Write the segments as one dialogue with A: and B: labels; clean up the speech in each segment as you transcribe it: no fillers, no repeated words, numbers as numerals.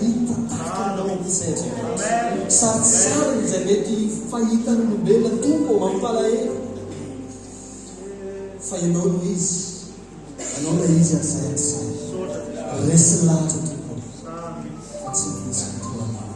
A: hitanao am'izay sarisary izay mety fahitany olombelona tompo mampalahelo fa ianao no izy anao la izy azayatsay resy lahatra tokoa fa tsy misy toanao.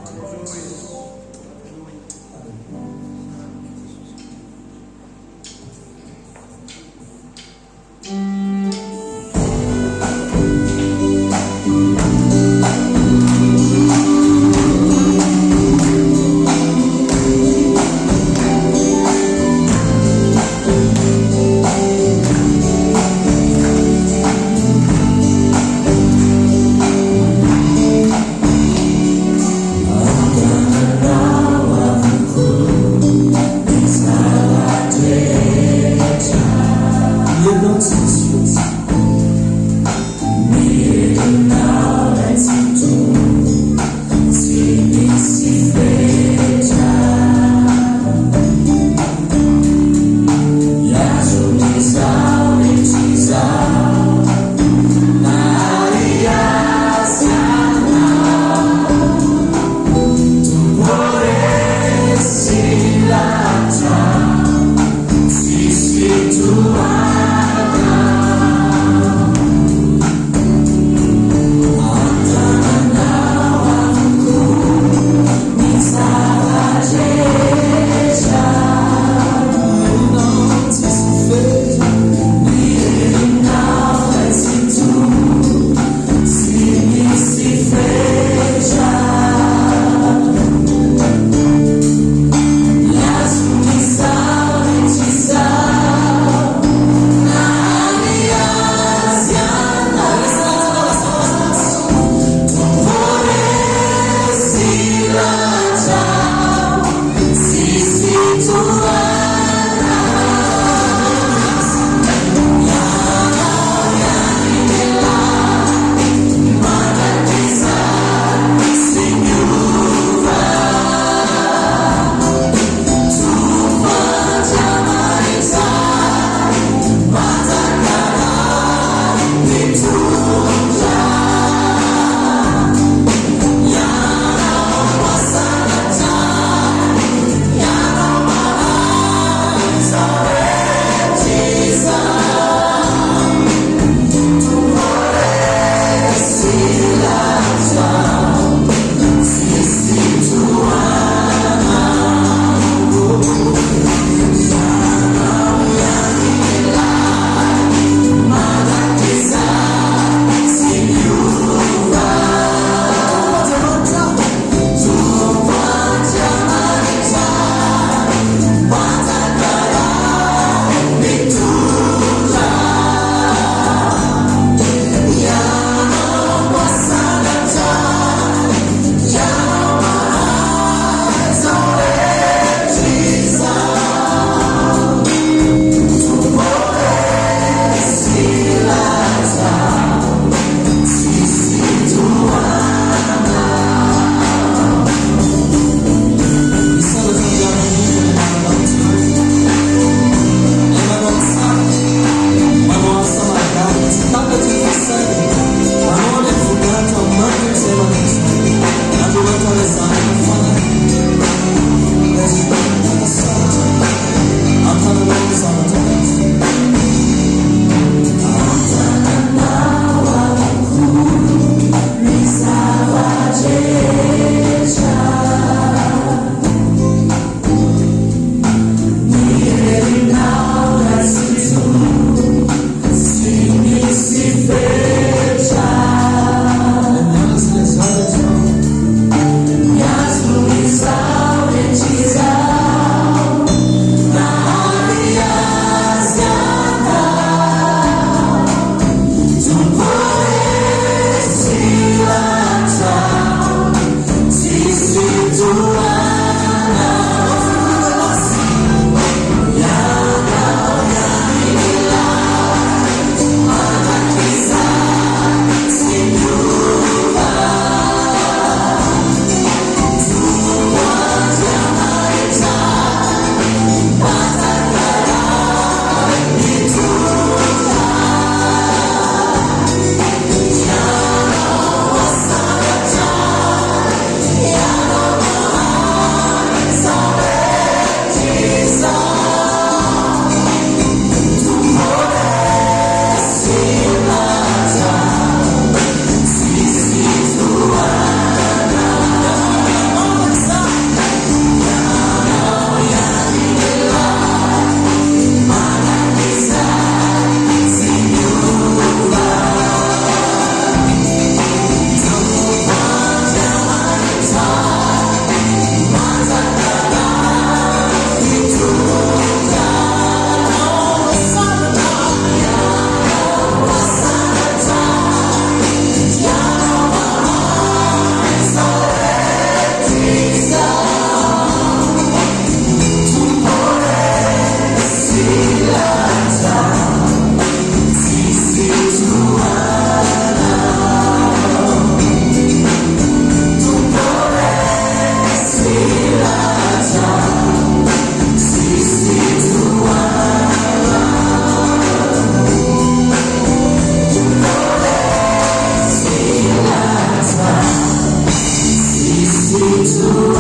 B: Yeah.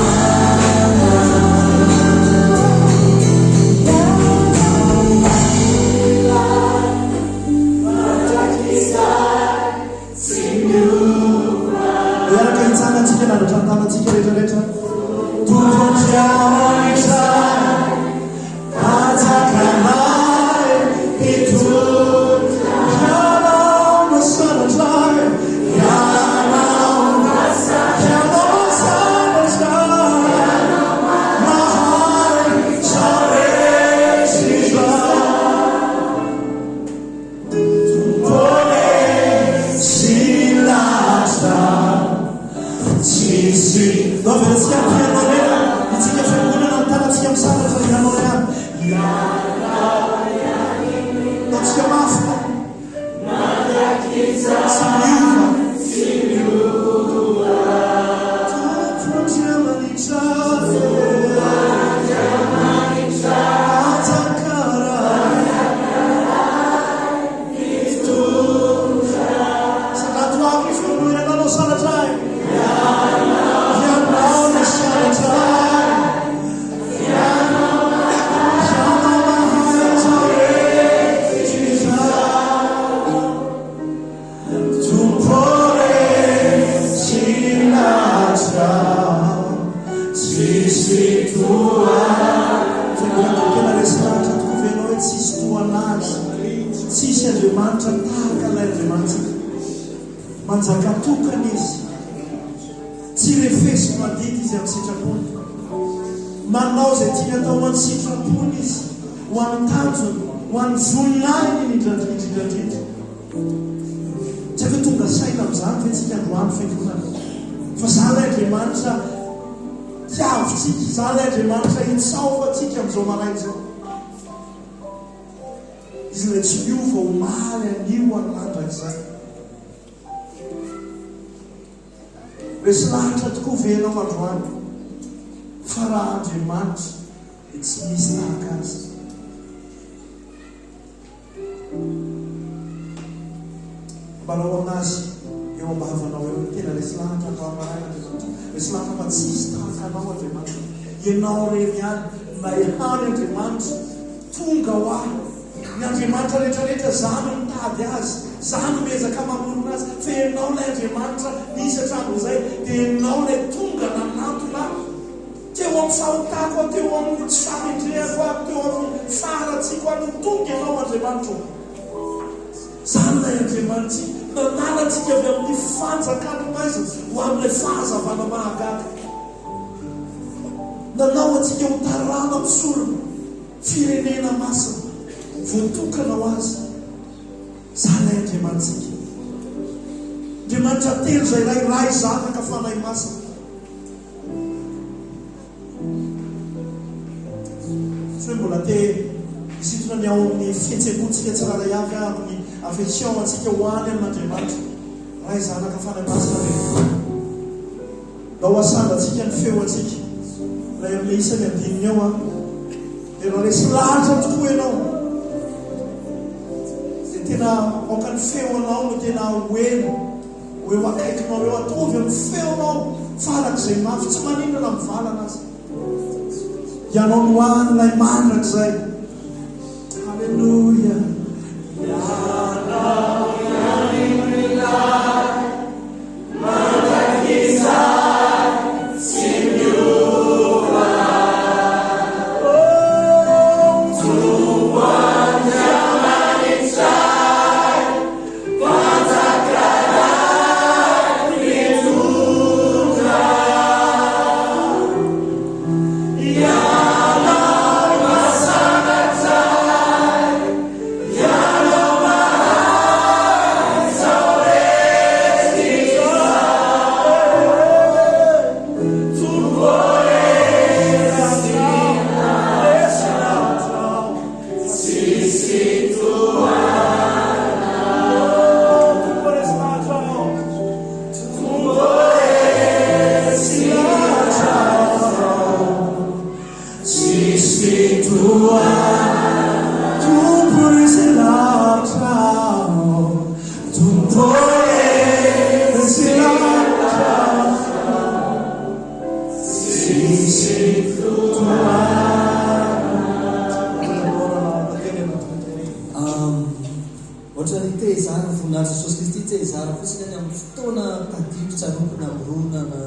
A: tompona borona na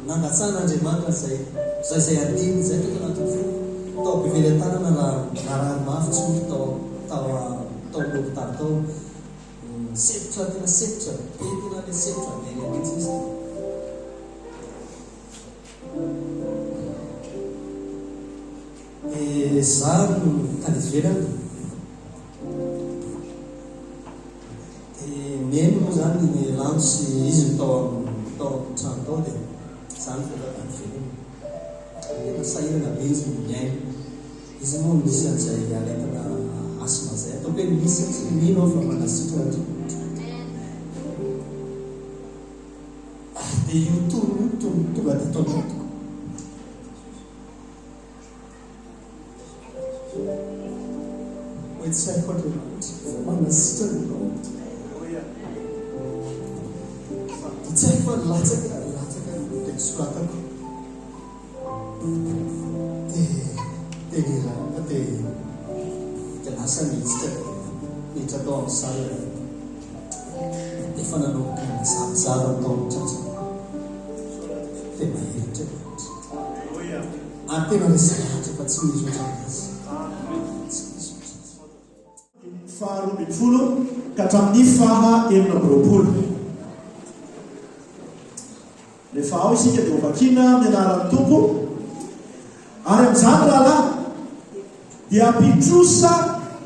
A: nangatsan'Andriamanitra zay adiny zay tao anatin'ny fo tao ampivelantanana na rary mafy tsy ory tao lopitary tao sepitra tena sepitra tena le sepitra mena mihitsy izy. Za no tany ivelany meno moa zany ny lano sy izy tao trano tao dia zany fa tany ivelany ena sahirana be izy miaina izy moa misy an'izay aletana asina zay atao hoe misy tsy mino aho fa manasitra dia io tonga dia tao natoko hoe tsy haiko Andriamanitra manasitra ny nao dia tsy haiko fa latsaka dia soratako dia lasa mihitsika nihitra tao amin'ny sary dia fa nanomboka zarazara tao amin'ny tratrana dia mahiritra ary tena resahatra fa tsy mizotra azy
B: faharoa ambin'ny folo ka hatramin'ny faha enina amby roapolo. Rehefa ao isika dia ovakina amin'ny anaran'ny Tompo ary amin'izany rahalahy dia ampitrosa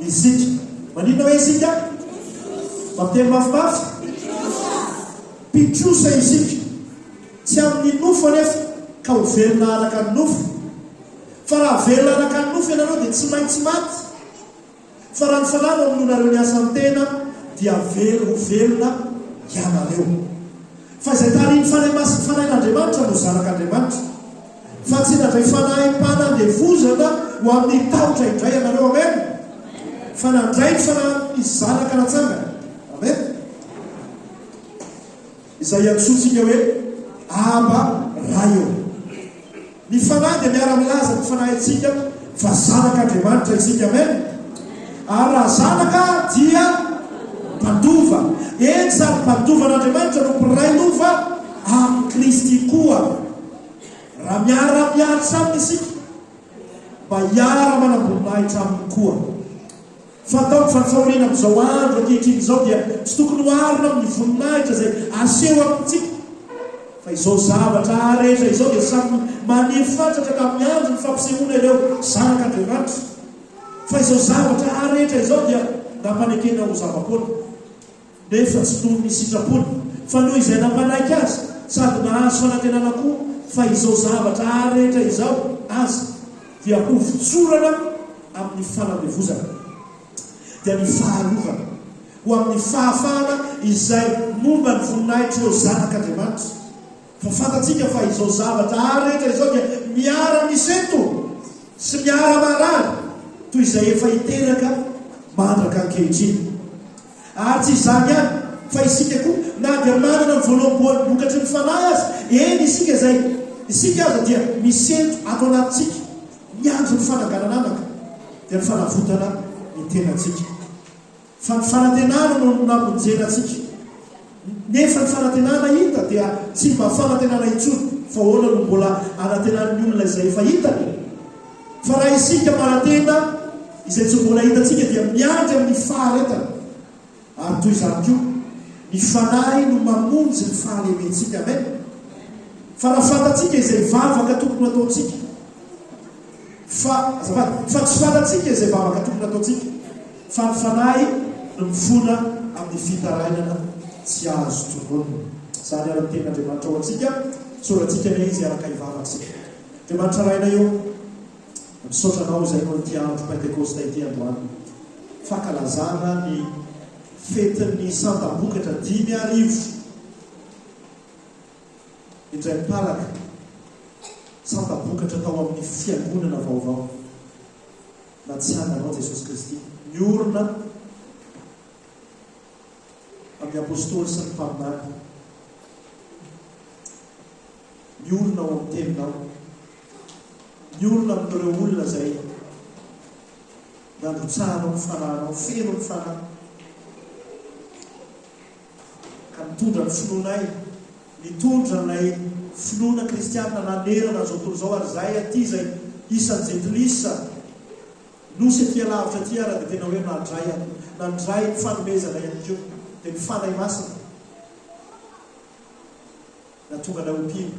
B: isika. Manina hoe isika mafiteny mafimafy mpitrosa isika tsy amin'ny nofo anefa ka ho velona araka ny nofo fa raha velona araka ny nofo ianareo dia tsy maintsy maty fa raha ny falamo amin'nareo ny asany tena dia velona ianareo fa izay tariny fanahin'Andriamanitra no zanak'Andriamanitra fa tsy nandray fanahim-panandevozana ho amin'ny tahotra indray ianareo. Amen. Fa nandray ny zanaka natsangana. Amen. Izay antsointsika hoe aba raio. Ny fanahy dia miara-milaza ny fanahintsika fa zanak'Andriamanitra isika. Amen. Ary raha zanaka dia mpandova eny sary mpandovan'Andriamanitra no mpiray nova amin'ny Kristy koa. Raha miara-miaritra aminy isika mba hiara manam-boninahitra aminy koa. Fataoko fa ny fahoriana amin'izao andro ankehitriny izao dia tsy tokony ho arina amin'ny voninahitra izay aseho amintsika fa izao zavatra rehetra izao dia samy manifatratra ka miandro ny fampisehoana ireo zanak'Andriamanitra. Fa izao zavatra rehetra izao dia nampanekena ho zava-pona nefa tsy noho ny sitrapona fa noho izay nampanaiky azy sady nahazo fanantenana koa fa izao zavatra rehetra izao azy dia ho fitsorana amin'ny fanandevozana dia ny fahalovana ho amin'ny fahafahana izay momba ny voninahitra ireo zanak'Andriamanitra. Fa fantatsika fa izao zavatra rehetra izao dia miara-miseto sy miara-marary toy izay efa hiteraka mandraka ankehitriny. Ary tsy izany ihany fa isika koa na dia manana ny voalohan'ny vokatry ny fanahy azy eny isika aza dia miseto ato anatintsika miandro ny fananganana anaka dia ny fanavotana ny tenantsika. Fa ny fanantenana no namonjenantsika nefa ny fanantenana hita dia tsy mba fanantenana intsony fa hoana no mbola anantenan'ny olona izay efa hitany. Fa raha isika manantena izay tsy mbola hitantsika dia miandry amin'ny faharetana. Ary toy izany koa ny fanahy no mamonjy ny fahalementsika. Amen. Fa raha fantatsika izay vavaka tokony ataontsika fa tsy fantatsika izay vavaka tokony ataontsika fa ny fanahy no mifona amin'ny fitarainana tsy azo tongony. Zany ara tena Andriamanitra ao antsika soratsika ilay izy araka ivavatsika. Andriamanitra raina eo misaotranao izay no ty andro Pentekosta ity androany fankalazana ny fetin'ny santabokatra 5 indray mipalaka santabokatra tao amin'ny fiangonana vaovao natsanganao Jesosy Kristy miorona amin'ny apôstôly sy ny mpaminany miorona ao amin'ny teninao miorona amin'ireo olona izay nandrotsahanao ny fanahinao feno ny fanahy ka mitondra ny finoanay mitondra ilay finoana kristianina nanerana zao tontolo zao ary zay aty zay isan'izay tilisa nosy aty alavitra aty ara dia tena hoe nandray ny fanomezana ihany keo dia mifanay masina natonga anay ompino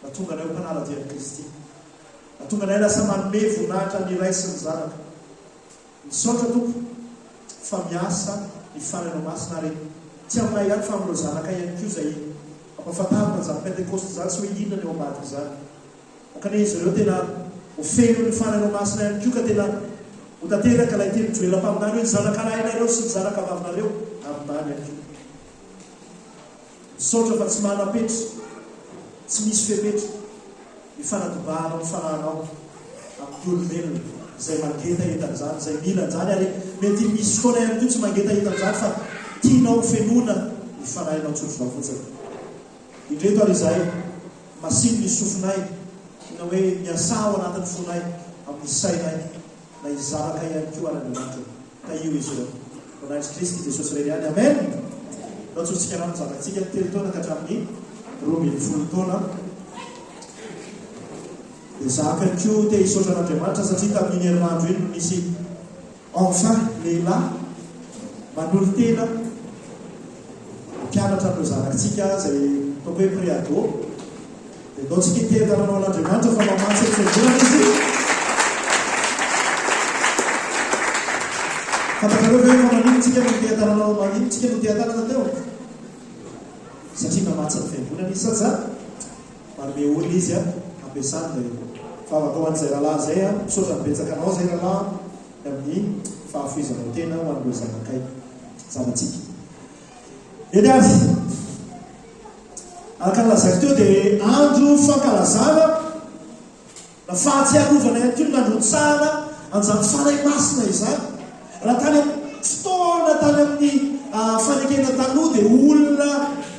B: natonga anay ho mpanala-dian'i Kristy natonga anay lasa manome voninahitra ny ray sy ny zanaka misaotra tompo fa miasa ny fananao masina ary tsy aminay ihany fa amin'ireo zanaka ihany koa zay ampahafantarina zany pentekoste zany sy hoe inona ny eo ambadika zany makane izy ireo tena ho feno ny fananao masina ihany koa ka tena ho tanteraka ilay teny joela mpaminany hoe ny zanakanainareo sy ny zanaka vavinareo aminany ihany koa misaotra fa tsy manapetra tsy misy fepetra ny fanatobahanao ny fanahanao amin'ny olombelona izay mangeta entan'izany izay milan'izany ary mety misy fotoana ihany koa tsy mangeta entan'izany fa tianao fenoana ny fanahinao tsotrona fotsiny indreto ary izahay masiny ny sofinay na hoe miasa ao anatin'ny fonay amin'ny sainay na izaraka ihany koa ara-Andriamanitra ka io izy ireo anaitry Kristy Jesosy irery ihany amen natsotsika rano zanatsika ny telo taona ka hatramin'ny 20 taona dia zaka koa te hisaotra an'Andriamanitra satria tamin'ny herinandro iny no misy enfin lehilahy manolo tena mpianatra amin'ireo zanakitsika zay ataoko hoe préado dia ataontsika itetananao an'Andriamanitra fa mamatsy ny fiangonana izy fantakareo hoe fa maninontsika no tetananao maninontsika no tetanana teo satria mamatsy ny fiangonana izy satsa manome olona izy ampiasany dia fa atao an'izay rahalahy zay misaotra mibetsaka anao zay rahalahy amin'ny fahafoizanao tena ho an'ireo zanakay zanatsika eny ary araka-nylazako teo dia andro fankalazana na fahatsiarovana ihany koa nandrotsahana an'izany fanay masina izany raha tany fotoana tany amin'ny fanekena tanoha dia olona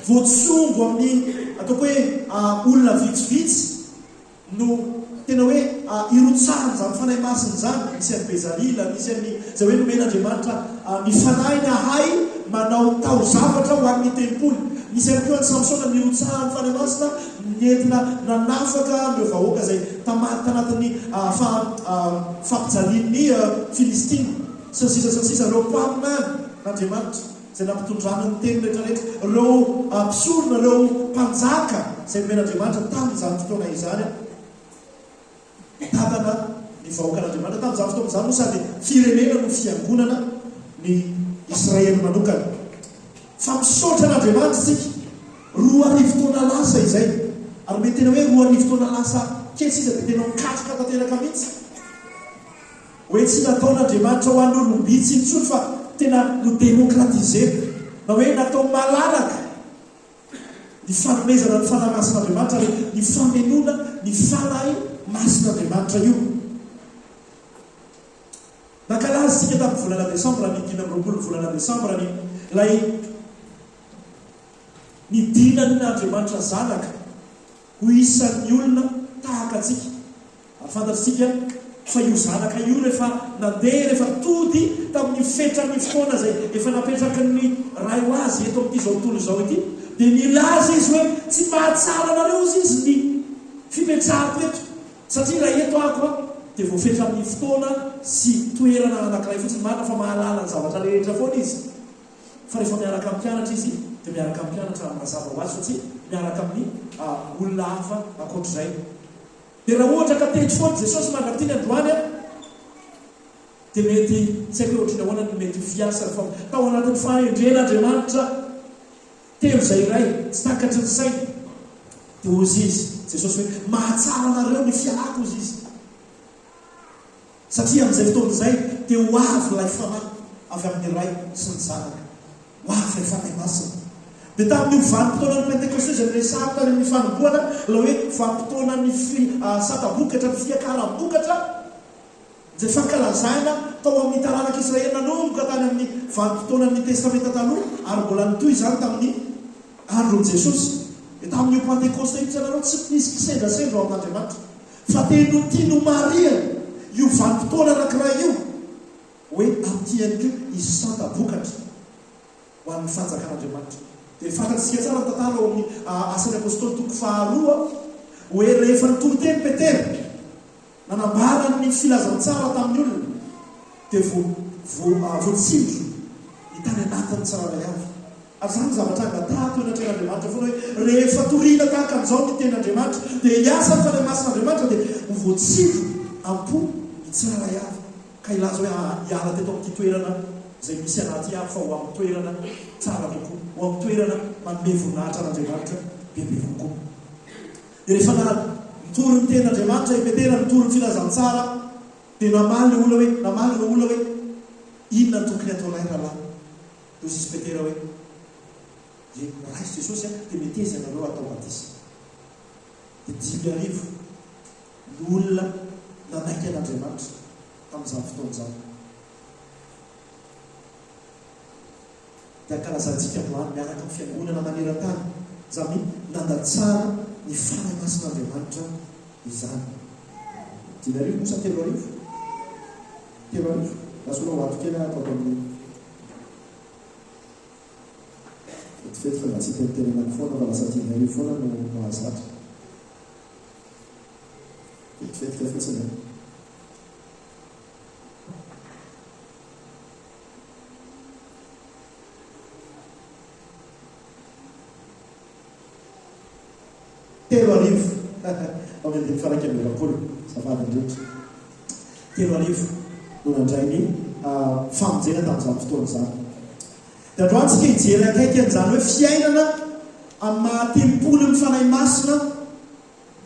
B: voatsongo amin'ny ataoko hoe olona vitsivitsy no tena hoe irotsahana zany fanay masina zany misy amin'ny Bezalila misy amin'ny zay hoe nomen'Andriamanitra ny fanahy na hay manao tao zavatra ho amin'ny tempoly misy ihany koa any Samsona nirotsahany fanay masina nentina nanafaka ireo vahoaka zay tamaty tanatin'ny fampijalian'ny Filistiny sasisa ireo mpaminany n'Andriamanitra zay nampitondrana ny teny rehetrarehetra ireo mpisorona ireo mpanjaka zay nomen'Andriamanitra tamin'izany fotoana izany mitadana ny vahoakan'Andriamanitra tamin'izany fotoana izany no sady firenena no fiangonana ny Israely manokana fa misaotra an'Andriamanitra isika 2 taona lasa izay ary mety tena hoe 2 taona lasa ketsy izy dia tena mikatroka tanteraka mihitsy hoe tsy nataon'Andriamanitra ho an'olombitsy intsony fa tena no demokratise na hoe natao malalaka ny fanomezana ny fanahy masin'Andriamanitra ary ny famenoana ny fanahy masin'Andriamanitra io nankalazy sika tamin'ny volana desambra ny 5 volana desambra ny lay ny dinany n'Andriamanitra zanaka ho isan'ny olona tahaka atsika ary fantatsika fa io zanaka io rehefa nandeha rehefa tody tamin'ny fetrany fotoana zay efa napetraka ny ray ho azy eto amin'ity zao tontolo izao ity dia nilaza izy hoe tsy mahatsara anareo izy ny fipetrahako eto satria raha eto ako dia voafetra amin'ny fotoana sy toerana anankiray fotsiny marina fa mahalala ny zavatra rehetra foana izy fa rehefa miaraka amin'ny mpianatra izy dia miaraka amin'ny mpianatra mazava ho azy satria miaraka amin'ny olona hafa ankoatr'izay dia raha ohatra ka tety foana Jesosy mandrakity ny androany dia mety tsy haiko ohatrany ahoana ny mety fiasa fa tao anatin'ny fahendren'Andriamanitra telo zay iray tsy takatry ny saina dia ozy izy Jesosy hoe mahatsara anareo ny fiako ozy izy satria amin'izay fotoana izay dia ho avy ilay fanahy avy amin'ny ray sy ny zanaka ho avy ilay fanahy masina dia tamin'io vanim-potoana ny pentekoste zay resahana ny fanomboana la hoe vanim-potoana ny satabokatra ny fiakaram-bokatra zay fankalazana tao amin'ny taranaka Israely nanomboka tany amin'ny vanim-potoana ny testamenta taloha ary mbola nitoy izany tamin'ny andron'i Jesosy dia tamin'io pentekoste io tsy anareo tsy misy kisendrasendra ao amin'Andriamanitra fa teno tiano Maria io vanim-potoana anankiray io hoe amty ihany koa izy santabokatra ho an'ny fanjakan'Andriamanitra dia fantatsika tsara tantara ao amin'ny asan'ny apôstôly toko faharoa hoe rehefa nitoro teny Petera nanambara ny filazantsara tamin'ny olona dia voatsindro ny tany anatin'ny tsirairay avy. Ary zany zavatra angatahako eo anatreh'Andriamanitra foana hoe rehefa toriana tahaka an'izao ny ten'Andriamanitra dia hiasa ny fanahy masin'Andriamanitra dia voatsindro ampo ny tsirairay avy. Ka ilaza hoe hiala teto amin'ity toerana izay misy anaty avy fa ho amin'ny toerana tsara kokoa, ho amin'ny toerana manome voninahitra n'Andriamanitra bebe kokoa. Dia rehefa nitory ny ten'Andriamanitra i Petera nitory ny filazantsara dia namaly ny olona hoe inona ny tokony ataonay rahalahy. Dia izy Petera hoe raha izy Jesosy dia meteza ianareo atao batisa. Dia 10,000 ny olona nanaiky an'Andriamanitra tamin'izany fotoan'izany. Dia ankalazantsika androany miaraka amin'ny fiangonana maneran-tany izany nandatsara ny fanahy masin'Andriamanitra izany. 10,000 mosa 3,000 lasolao ato kely atao amin'ny vetifety fa mba tsy tenitenenany foana fa lasa 10,000 foana no mahazatra. Vetifety ka fotsiny. Telo arivo amin'ny faraka amin'ny 20 safady indrindra. 3,000 no nandray ny famonjena tamin'izany fotoana izany. Dia androantsika hijery akaiky an'izany hoe fiainana amin'ny mahatempolo ny fanahy masina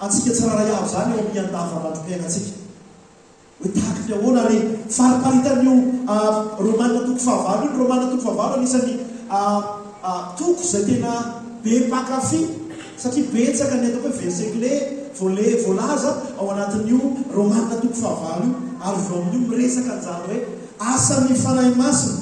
B: antsika tsiraray avy zany eo amin'ny andavanandrom-piainantsika. Hoe tahaka ny ahoana ary fariparitan'io Romanina toko fahavalo io. Romanina toko fahavalo anisan'ny toko izay tena be mpankafy satria betsaka ny atao hoe verset-clé voalaza ao anatin'io Romanina toko fahavalo io. Ary vao amin'io miresaka an'izany hoe asan'ny fanahy masina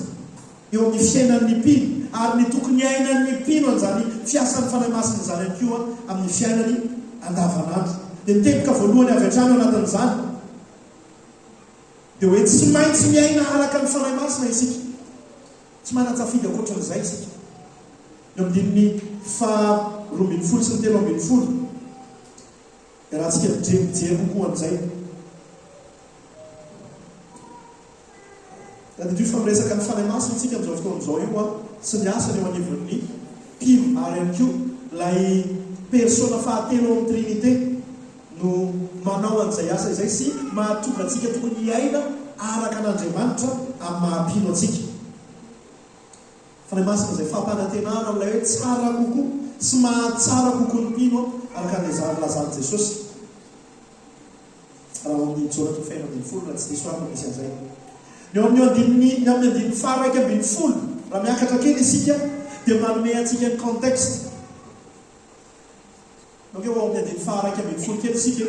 B: eo amin'ny fiainan'ny mpino ary ny tokony ainan'ny mpino an'izany fiasan'ny fanahy masina izany ihany koa amin'ny fiainany andavanandro. Dia niteboka voalohany avy hatrany ao anatin'izany dia hoe tsy maintsy miaina araka ny fanahy masina isika, tsy manan-tsafidy ankoatran'izay isika. Eo amin'dininy 12 sy ny 13 dia raha tsika mijery kokoa an'izay. Da dia fa miresaka ny fanahy masina tsika amin'izao fotoan'izao io sy ny asany eo anivon'ny mpino ary ihany koa ilay persona fahatelo amin'ny Trinité no manao an'izay asa izay sy mahatonga antsika tokony hiaina araka an'Andriamanitra amin'ny mahampino antsika. Fanahy masina izay fampanantenana amin'ilay hoe tsara kokoa sy mahatsara kokoa ny mpino araka an'ilay lazany Jesosy. Raha amin'ny Jona 5:20 raha tsy diso ahy misy an'izay. Eo amin'ny andininy faha 1:20 raha miakatra kely isika dia manome antsika ny contexte. Donc eo amin'ny andininy faha 1:20 kely isika.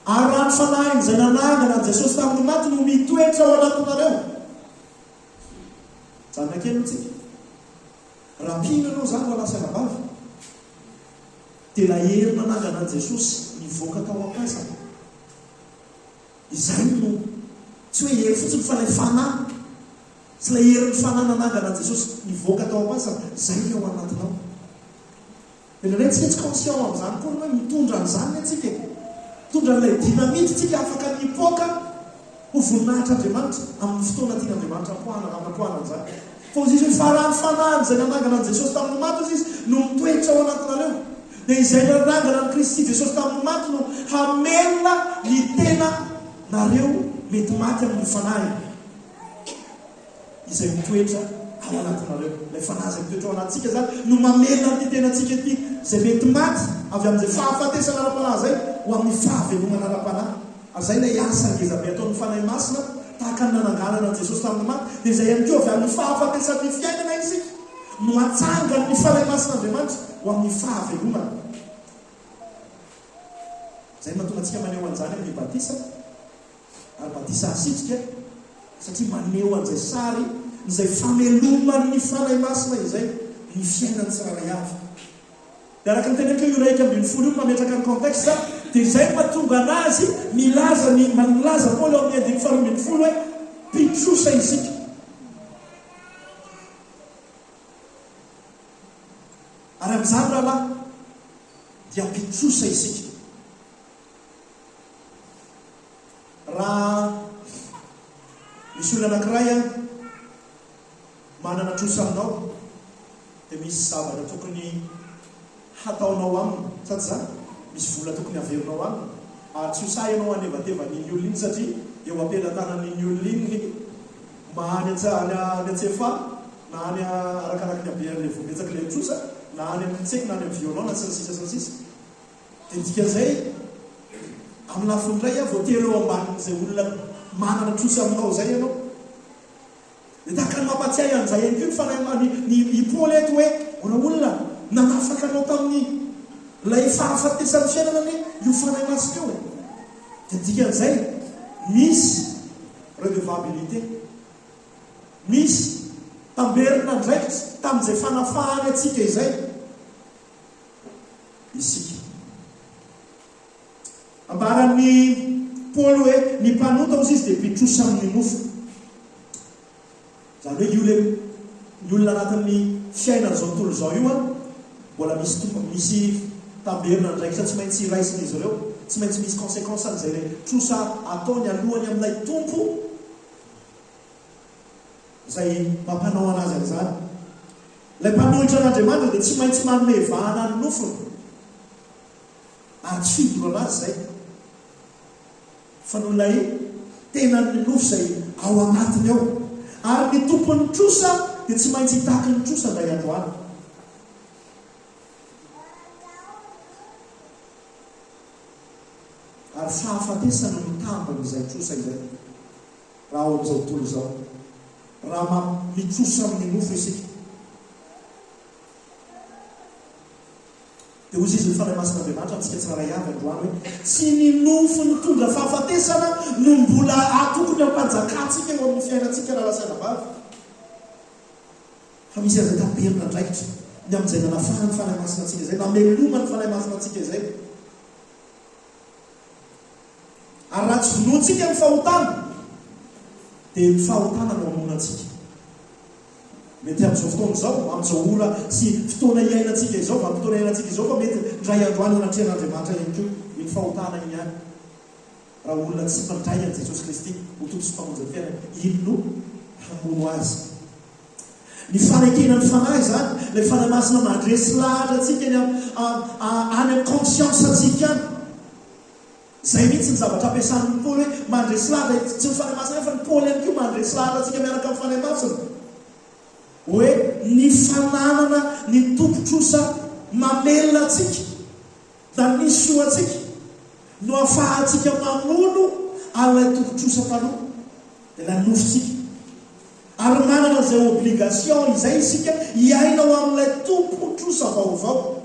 B: Ary raha ny fanahy izay nanangana an' Jesosy tamin'ny maty no mitoetra ao anatinareo. Janona kely tsika. Raha mpino ianao zany ho lasa rabavy dia ilay hery nanangana an' Jesosy nivoaka tao am-pasana. Izay no tsy hoe hery fotsiny fa ilay fanahy sy ilay herin'ny fanahy nanangana an' Jesosy nivoaka tao am-pasana, izay no ao anatinao. Dia niretsika tsy conscient amin'izany koa hoe mitondra an'izany atsika, mitondra an'ilay dynamite tsika afaka nipoaka ho voninahitra Andriamanitra amin'ny fotoana tian'Andriamanitra ampoanan'izany. Fa izy hoe farany fanahy izay nanangana an' Jesosy tamin'ny maty izy no mitoetra ao anatinareo. Dia izay nanangana an' Kristy Jesosy tamin'ny maty no hamelona ny tena nareo mety maty amin'ny fanahy izay mitoetra ao anatinareo. Ilay fanahy izay mitoetra ao anatintsika zany no mamelona ny tenantsika ity izay mety maty avy amin'izay fahafatesana ara-panahy zay ho amin'ny fahavelomana ara-panahy. Ary izay ilay asa ngezabe ataon'ny fanahy masina tahaka ny nananganana an' Jesosy tamin'ny maty. Dia izay ihany koa avy amin'ny fahafatesan'ny fiainana isika no atsangany ny fanahy masin'Andriamanitra ho amin'ny fahavelomana. Izay mahatonga antsika maneho an'izany amin'ny batisa. Ary batisa asitrika satria maneho an'izay sary izay fameloman'ny fanahy masina izay ny fiainany tsiraray avy. Dia araka ny teneniko io 1:20 io mametraka ny contexte dia izay mahatonga anazy milaza Paoly ao amin'ny 1:20 hoe mpitrosa isika. ary amin'izany rahalahy dia mpitrosa isika. Raha misy olona anankiray manana trosa aminao dia misy zavatra tokony hataonao aminy, sady zany misy vola tokony averinao aminy, ary tsy hosahinao anevatevan'iny olona iny satria eo ampelatanan'iny olona iny mahany antsefa na any arakaraky ny abean'le voabetsaka le trosa na any amin'ny tseny na any amin'ny violon na sasisa. Dia dikan'izay amin'ny lafiny iray voatery eo ambanin'izay olona manana trosa aminao zay ianao. Dia tahaka ny mampatsiahy an'izay ihany koa ny Paoly eto hoe ora olona nanafaka anao tamin'ny lay fahafatesan'ny fiainana ny io fanahy masina eo. Dia dikan'izay misy redevabilité, misy tamberina ndraikitra tamin'izay fanafahany atsika izay isika. Ambaran'ny Paoly hoe ny mpanota ozy izy dia mpitrosa amin'ny nofo. Zany hoe ny olona anatin'ny fiainana zao tontolo zao io mbola misy tamberina ndraikitra tsy maintsy raisiny izy ireo, tsy maintsy misy conséquence an'izay le trosa ataony alohany amin'ilay tompo izay mampanao anazy an'izany. Ilay mpanohitra an'Andriamanitra dia tsy maintsy manome vahana ny nofony ary tsy fidoro anazy zay, fa noho ilay tenan'ny nofo izay ao anatiny ao. Ary ny tompon'ny trosa dia tsy maintsy hitaky ny trosa indray androany. Ary fahafatesana mitambana izay trosa izay raha ao amin'izao tontolo izao, raha mitrosa amin'ny nofo isika. Dia ozy izy ny fanahy masin'Andriamanitra antsika tsiraray avy androany hoe tsy ny nofo mitondra fahafatesana no mbola atokony ampanjakantsika eo amin'ny fiainantsika raha lasaina vavy, fa misy azy tamberina ndraikitra ny amin'izay nanafahany ny fanahy masina antsika izay, nameloma ny fanahy masina antsika izay. Ary raha tsy vonoantsika ny fahotana dia ny fahotana no hamonantsika. Mety amin'izao fotoana izao, amin'izao ora sy fotoana iainantsika izao, fotoana iainantsika izao fa mety ndray androany anatrehan'Andriamanitra ihany koa ny fahotana iny ihany. Raha olona tsy mandray an'i Jesosy Kristy ho tompo sy mpamonjy fiainana, ino no hamono azy? Ny fanekenan'ny fanahy zany, ilay fanahy masina mandresy lahatra antsika any amin'ny conscience antsika any. Zay mihitsy ny zavatra ampiasan'ny Paoly hoe mandresy lahatra, tsy ny fanahy masina fa ny Paoly ihany koa mandresy lahatra antsika miaraka amin'ny fanahy masina. Hoe ny fananana ny tompo-trosa mamelona atsika da ny soatsika no ahafahantsika mamono an'ilay tompo-trosa taloha dia la nofosika. Ary manana izay obligation izay isika hiaina ao amin'ilay tompo-trosa vaovao.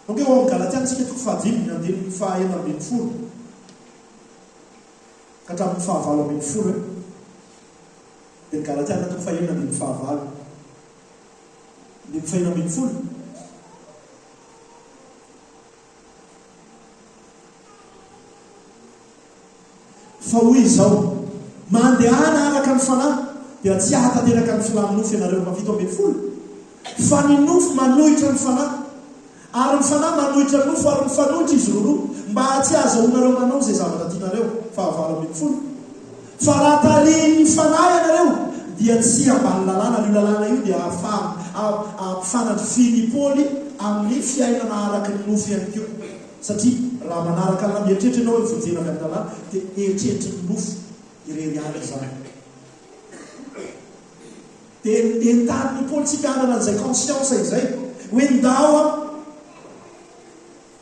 B: Donc eo amin'ny Galatiana tsika toko fahadimy andininy fahaenina ambin'ny folo ka hatramin'ny fahavalo ambin'ny folo dia Galatiana toko fahaenina ambin'ny fahavalo ambin'ny fahaenina ambin'ny folo. Fa hoy izao, mandehana araka ny fanahy dia tsy ahatanteraka ny filamin'ny nofo ianareo mavito ambin'ny folo, fa ny nofo manohitra ny fanahy ary ny fanahy manohitra ny nofo ary ny fanohitra izy roa mba tsy ahazoanareo manao izay zavatra tianareo. Fahavalo ambin'ny folo. Fa raha tarihin'ny fanahy ianareo dia tsy ambany lalàna, io lalàna io dia fanadrifian'ny Paoly amin'ny fiainana araka ny nofo ihany koa, satria raha manaraka na mieritreritra ianao hoe vonjena avy amin'ny lalàna dia eritreritry ny nofo irery any zany. Dia entan'ny Paoly tsika hanana an'izay conscience izay hoe ndao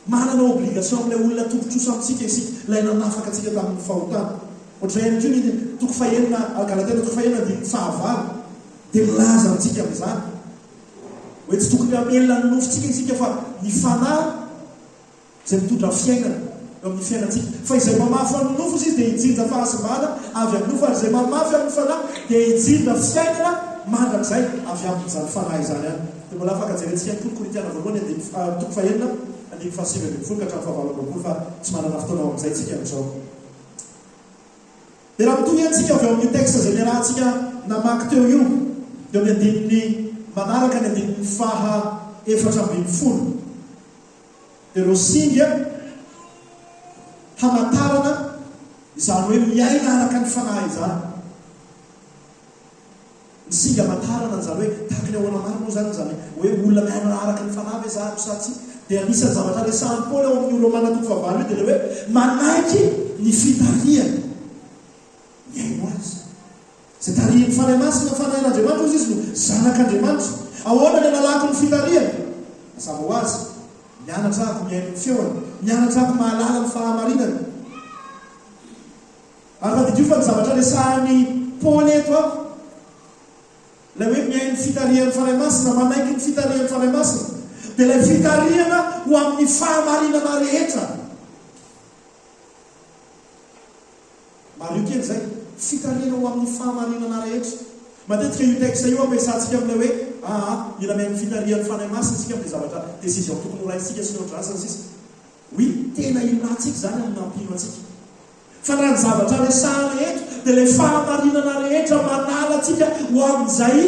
B: manana obligation amin'ilay olona tompo-trosa amintsika isika, ilay nanafaka antsika tamin'ny fahotana. Ohatray ihany koa ny toko fahaenina Galatiana toko fahaenina dia fahavalo dia milaza amintsika amin'izany hoe tsy tokony hamelona ny nofontsika isika fa ny fanahy izay mitondra fiainana eo amin'ny fiainantsika. Fa izay mamafy amin'ny nofo izy dia hijinja fahasimbana avy amin'ny nofo, ary izay mamafy amin'ny fanahy dia hijinja fiainana mandrakizay avy amin'izany fanahy izany ihany. Dia mbola afaka jerentsika ihany koa ny Korintiana voalohany toko fahaenina andiny fahasivy ambin'ny folo ka hatramin'ny fahavalo ambin'ny folo, fa tsy manana fotoana ao amin'izay tsika amin'izao. Dia raha mitohy antsika avy amin'ny texte izay niarahantsika namaky teo io dia amin'ny andininy manaraka ny andinin'ny faha 420 dia ro singa hamantarana izany hoe miaina araka ny fanahy izany. Ny singa hamantarana zany hoe tahaka ny ahoana maro moa zany zany hoe olona miaina araka ny fanahy ve zany sa tsy. Dia anisan'ny zavatra resahan'ny Paoly ao amin'ny Romana 12 dia le hoe manaiky ny fitariana miaino azy. Izay tarihin'ny fanahy masina fanahin'Andriamanitra ozy izy no zanak'Andriamanitra. Ahoana ny analako ny fitariana? Mazava ho azy, mianatra ako miaino ny feoany, mianatra ako mahalala ny fahamarinana. Ary tadidio fa ny zavatra resahan'ny Paoly eto aho, ilay hoe miaino ny fitarian'ny fanahy masina, manaiky ny fitarian'ny fanahy masina, dia ilay fitariana ho amin'ny fahamarinana rehetra. Mario kely zay, fitariana ho amin'ny fahamarinana rehetra. Matetika io teksta io ampiasantsika amin'ilay hoe mila miaino fitarian'ny fanahy masina isika amin'ny zavatra décision tokony ho raisika sy ny ohatr'izany sisa. Oui, tena ilatsika zany amin'ny ampino atsika. Fa raha ny zavatra resahana eto dia ilay fahamarinana rehetra manala atsika ho amin'izay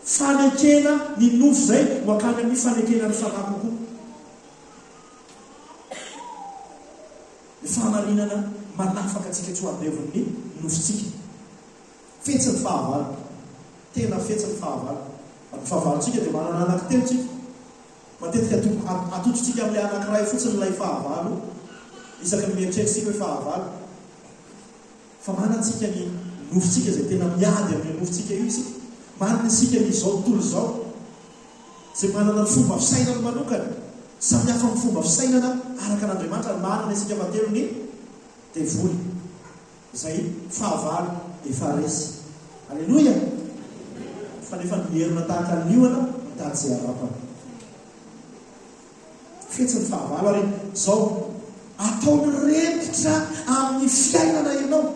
B: fanekena ny nofo zay ho akany amin'ny fanekena ny fanahy kokoa. Ny fahamarinana manafaka atsika tsy ho andevon'ny nofontsika. Fetsy ny fahavalo, tena fetsy ny fahavalo. Ny fahavalontsika dia manana anankitelo tsika. Matetika atototsika amin'ilay anankiray fotsiny ilay fahavalo, isaky ny mieritreritsika hoe fahavalo. Fa manantsika ny nofontsika izay tena miady amin'ny nofontsika io isika. Manana isika ny izao tontolo izao, izay manana ny fomba fisainana manokana, samy hafa ny fomba fisainana araka an'Andriamanitra. Manana isika fatelo ny devoly, izay fahavalo efa resy. Alleloia! Fa nefa mierina tahaka ny liona mitady izay arapana. Fetsy ny fahavalo ary izao ataony rekitra amin'ny fiainana ianao.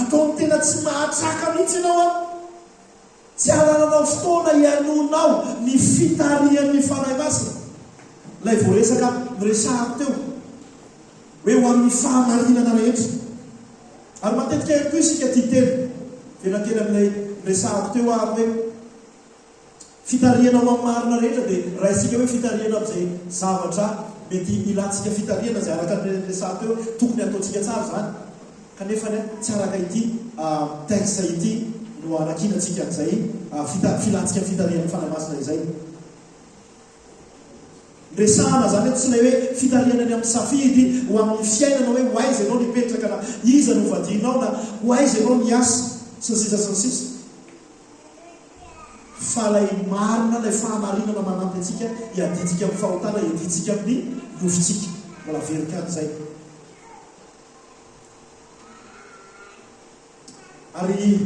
B: Ataony tena tsy mahatraka mihitsy ianao tsy halananao fotoana ianonao ny fitarian'ny fanahy masina. Ilay voaresaka miresahako teo hoe ho amin'ny fahamarinana rehetra. Ary matetika ihany koa isika titeny venakely amin'ilay miresahako teo ary hoe fitariana ho amin'ny marina rehetra dia raha isika hoe fitariana amin'izay zavatra mety ilantsika fitariana izay araka ny resahako teo tokony ataontsika tsara zany. Kanefa tsy araka ity texte ity no anakinantsika amin'izay filantsika fitarian'ny fanahy masina izay. Resahana zany tsy ilay hoe fitariana ny amin'ny safidy ho amin'ny fiainana hoe ho aiza ianao nipetraka na iza no vadianao na ho aiza ianao niasa sy ny sisa sy ny sisa. Fa ilay marina ilay fahamarinana manampy antsika hiaditsika amin'ny fahotana, hiaditsika amin'ny nofontsika. Mbola verika an'izay. Ary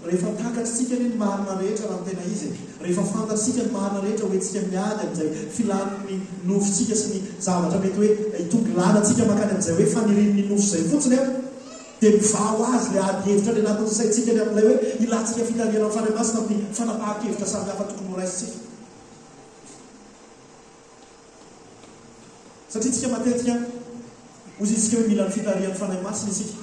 B: rehefa takatritsika ny marina rehetra raha tena izy, rehefa fantatsika ny marina rehetra hoe tsika miady amin'izay filan'ny nofontsika sy ny zavatra mety hoe hitongy lanantsika makany amin'izay hoe fanirin'ny nofo izay fotsiny dia mivao azy ilay ady hevitra ny anatin'ny saintsika ny amin'ilay hoe ilantsika fitariana amin'ny fanahy masina amin'ny fanapahan-kevitra samihafa tokony ho raisitsika. Satria tsika matetika ozy isika hoe mila ny fitarian'ny fanahy masina isika.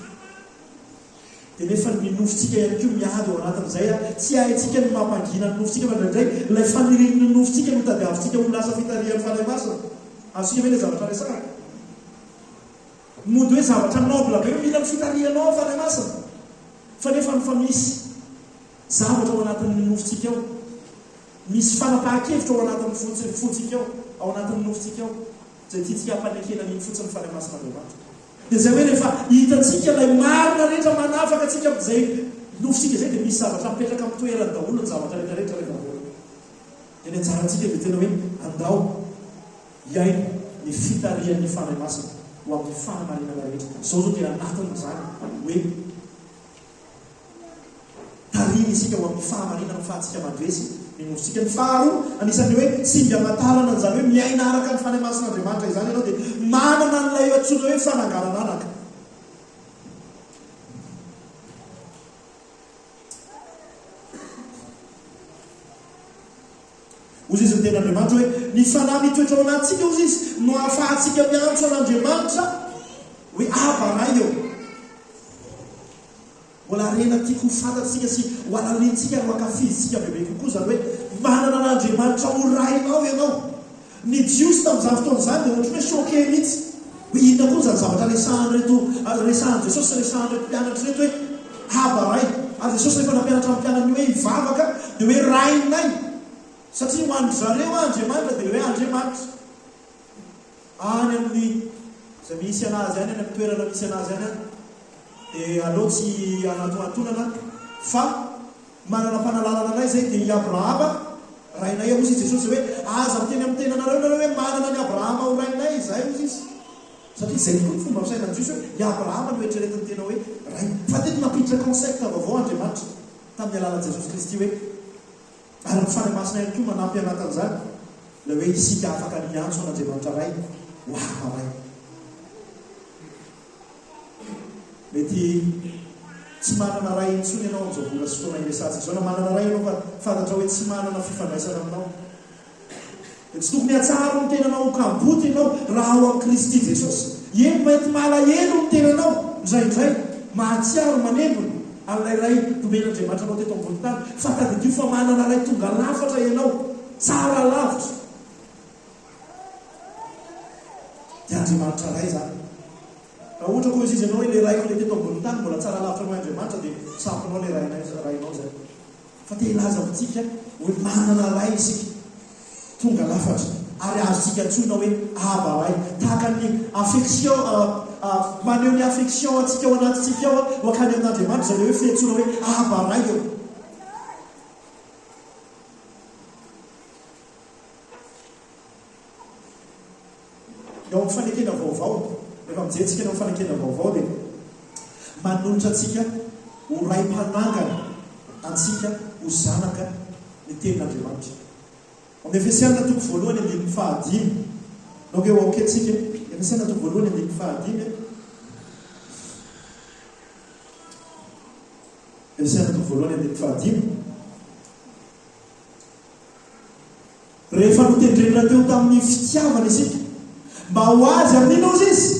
B: Dia nefa ny nofontsika ihany koa miady ao anatin'izay tsy haintsika ny mampangina ny nofontsika fa indraindray ilay fanirin'ny nofontsika no tadiavintsika ho lasa fitarian'ny fanahy masina. Azontsika ve ilay zavatra resaka? Mody hoe zavatra noble be hoe mila ny fitarianao fanahy masina. Fa nefa ny fa misy zavatra ao anatin'ny nofontsika ao, misy fanapahan-kevitra ao anatin'ny fontsika ao, ao anatin'ny nofontsika ao, izay tiatsika hampanekena n'iny fotsiny fanahy masina Andriamanitra. Dia zay hoe rehefa hitantsika ilay marina rehetra manafaka atsika amin'izay nofontsika izay dia misy zavatra mipetraka amin'ny toerany daholo ny zavatra rehetrarehetra rehefa vola. Dia ny anjarantsika dia tena hoe andao hiaino ny fitarian'ny fanahy masina ho amin'ny fahamarinana rehetra. Izao zao dia anatiny izany hoe tarina isika ho amin'ny fahamarinana fahantsika mandresy ny nofonsika. Ny faharoa anisan'ny hoe singa hamantarana an'izany hoe miaina araka ny fanahy masin'Andriamanitra izany ianao dia manana n'ilay antsoina hoe fananganana anaka. Ozy izy ny ten'Andriamanitra hoe ny fanahy mitoetra ao anatintsika ozy izy no ahafahantsika miantso an'Andriamanitra hoe aba ray eo. Mbola mbola rena tiako fantatsika sy hoalalintsika no akafizintsika bebe kokoa zany hoe manana n'Andriamanitra ho rainao ianao. Ny jiosy tamin'izany fotoana izany dia ohatra hoe choqué mihitsy hoe inona koa zany zavatra resahan Jesosy resahan'reto mpianatra reto hoe haba ray. Ary Jesosy rehefa nampianatra amin'ny mpianany hoe hivavaka dia hoe rainay, satria ho andry zareo Andriamanitra dia hoe Andriamanitra. Any amin'ny izay misy anazy any, any amin'ny toerana misy anazy any dia aleo tsy anatoantonana fa manana fanalalana anay zay dia i Abrahama rainay ao izy Jesosy hoe aza miteny amin'ny tenanareo nareo hoe manana ny Abrahama ho rainay izay ozy izy. Satria zay tokoa ny fomba fisainana Jiosy hoe i Abrahama no eritreretiny tena hoe ray. Fa tety mampiditra concept vaovao Andriamanitra tamin'ny alalan'i Jesosy Kristy hoe ary ny fanahy masina ihany koa manampy anatin'izany la hoe isika afaka niantso an'Andriamanitra ray ho haba ray. Mety tsy manana ray intsony ianao amin'izao vola sy fotoana iresantsika zao na manana ray ianao fa fantatra hoe tsy manana fifandraisana aminao. Dia tsy tokony hatsara ny tenanao ho kamboty ianao raha ao amin'ny Kristy Jesosy. Eny mety malahelo ny tenanao indraindray mahatsiaro manembona amin'ilay ray domen'Andriamanitra anao teto ambony tany, fa tadidio fa manana ray tonga lafatra ianao, tsara lavitra. Dia Andriamanitra ray zany. Raha ohatra koa izy ianao ilay raiko ilay teto ambony tany mbola tsara lavitra no Andriamanitra dia sampinao ilay rainao zay. Fa te hilaza amintsika hoe manana ray isika tonga lafatra ary azontsika antsoina hoe haba ray. Tahaka ny affection maneho ny affection atsika ao anatintsika ao wakany amin'Andriamanitra zay hoe fiantsoina hoe haba ray eo. Eo amin'ny fanekena vaovao, rehefa mijery eo amin'ny fanekena vaovao dia manolotra atsika ho ray mpanangana antsika ho zanaka ny tenin'Andriamanitra. Amin'ny Efesiana toko voalohany andininy fahadimy, nao eo aokentsika Efesiana toko voalohany andininy fahadimy, Efesiana toko voalohany andininy fahadimy. Rehefa notendrenina teo tamin'ny fitiavana isika mba ho azy amin'ino ozy izy?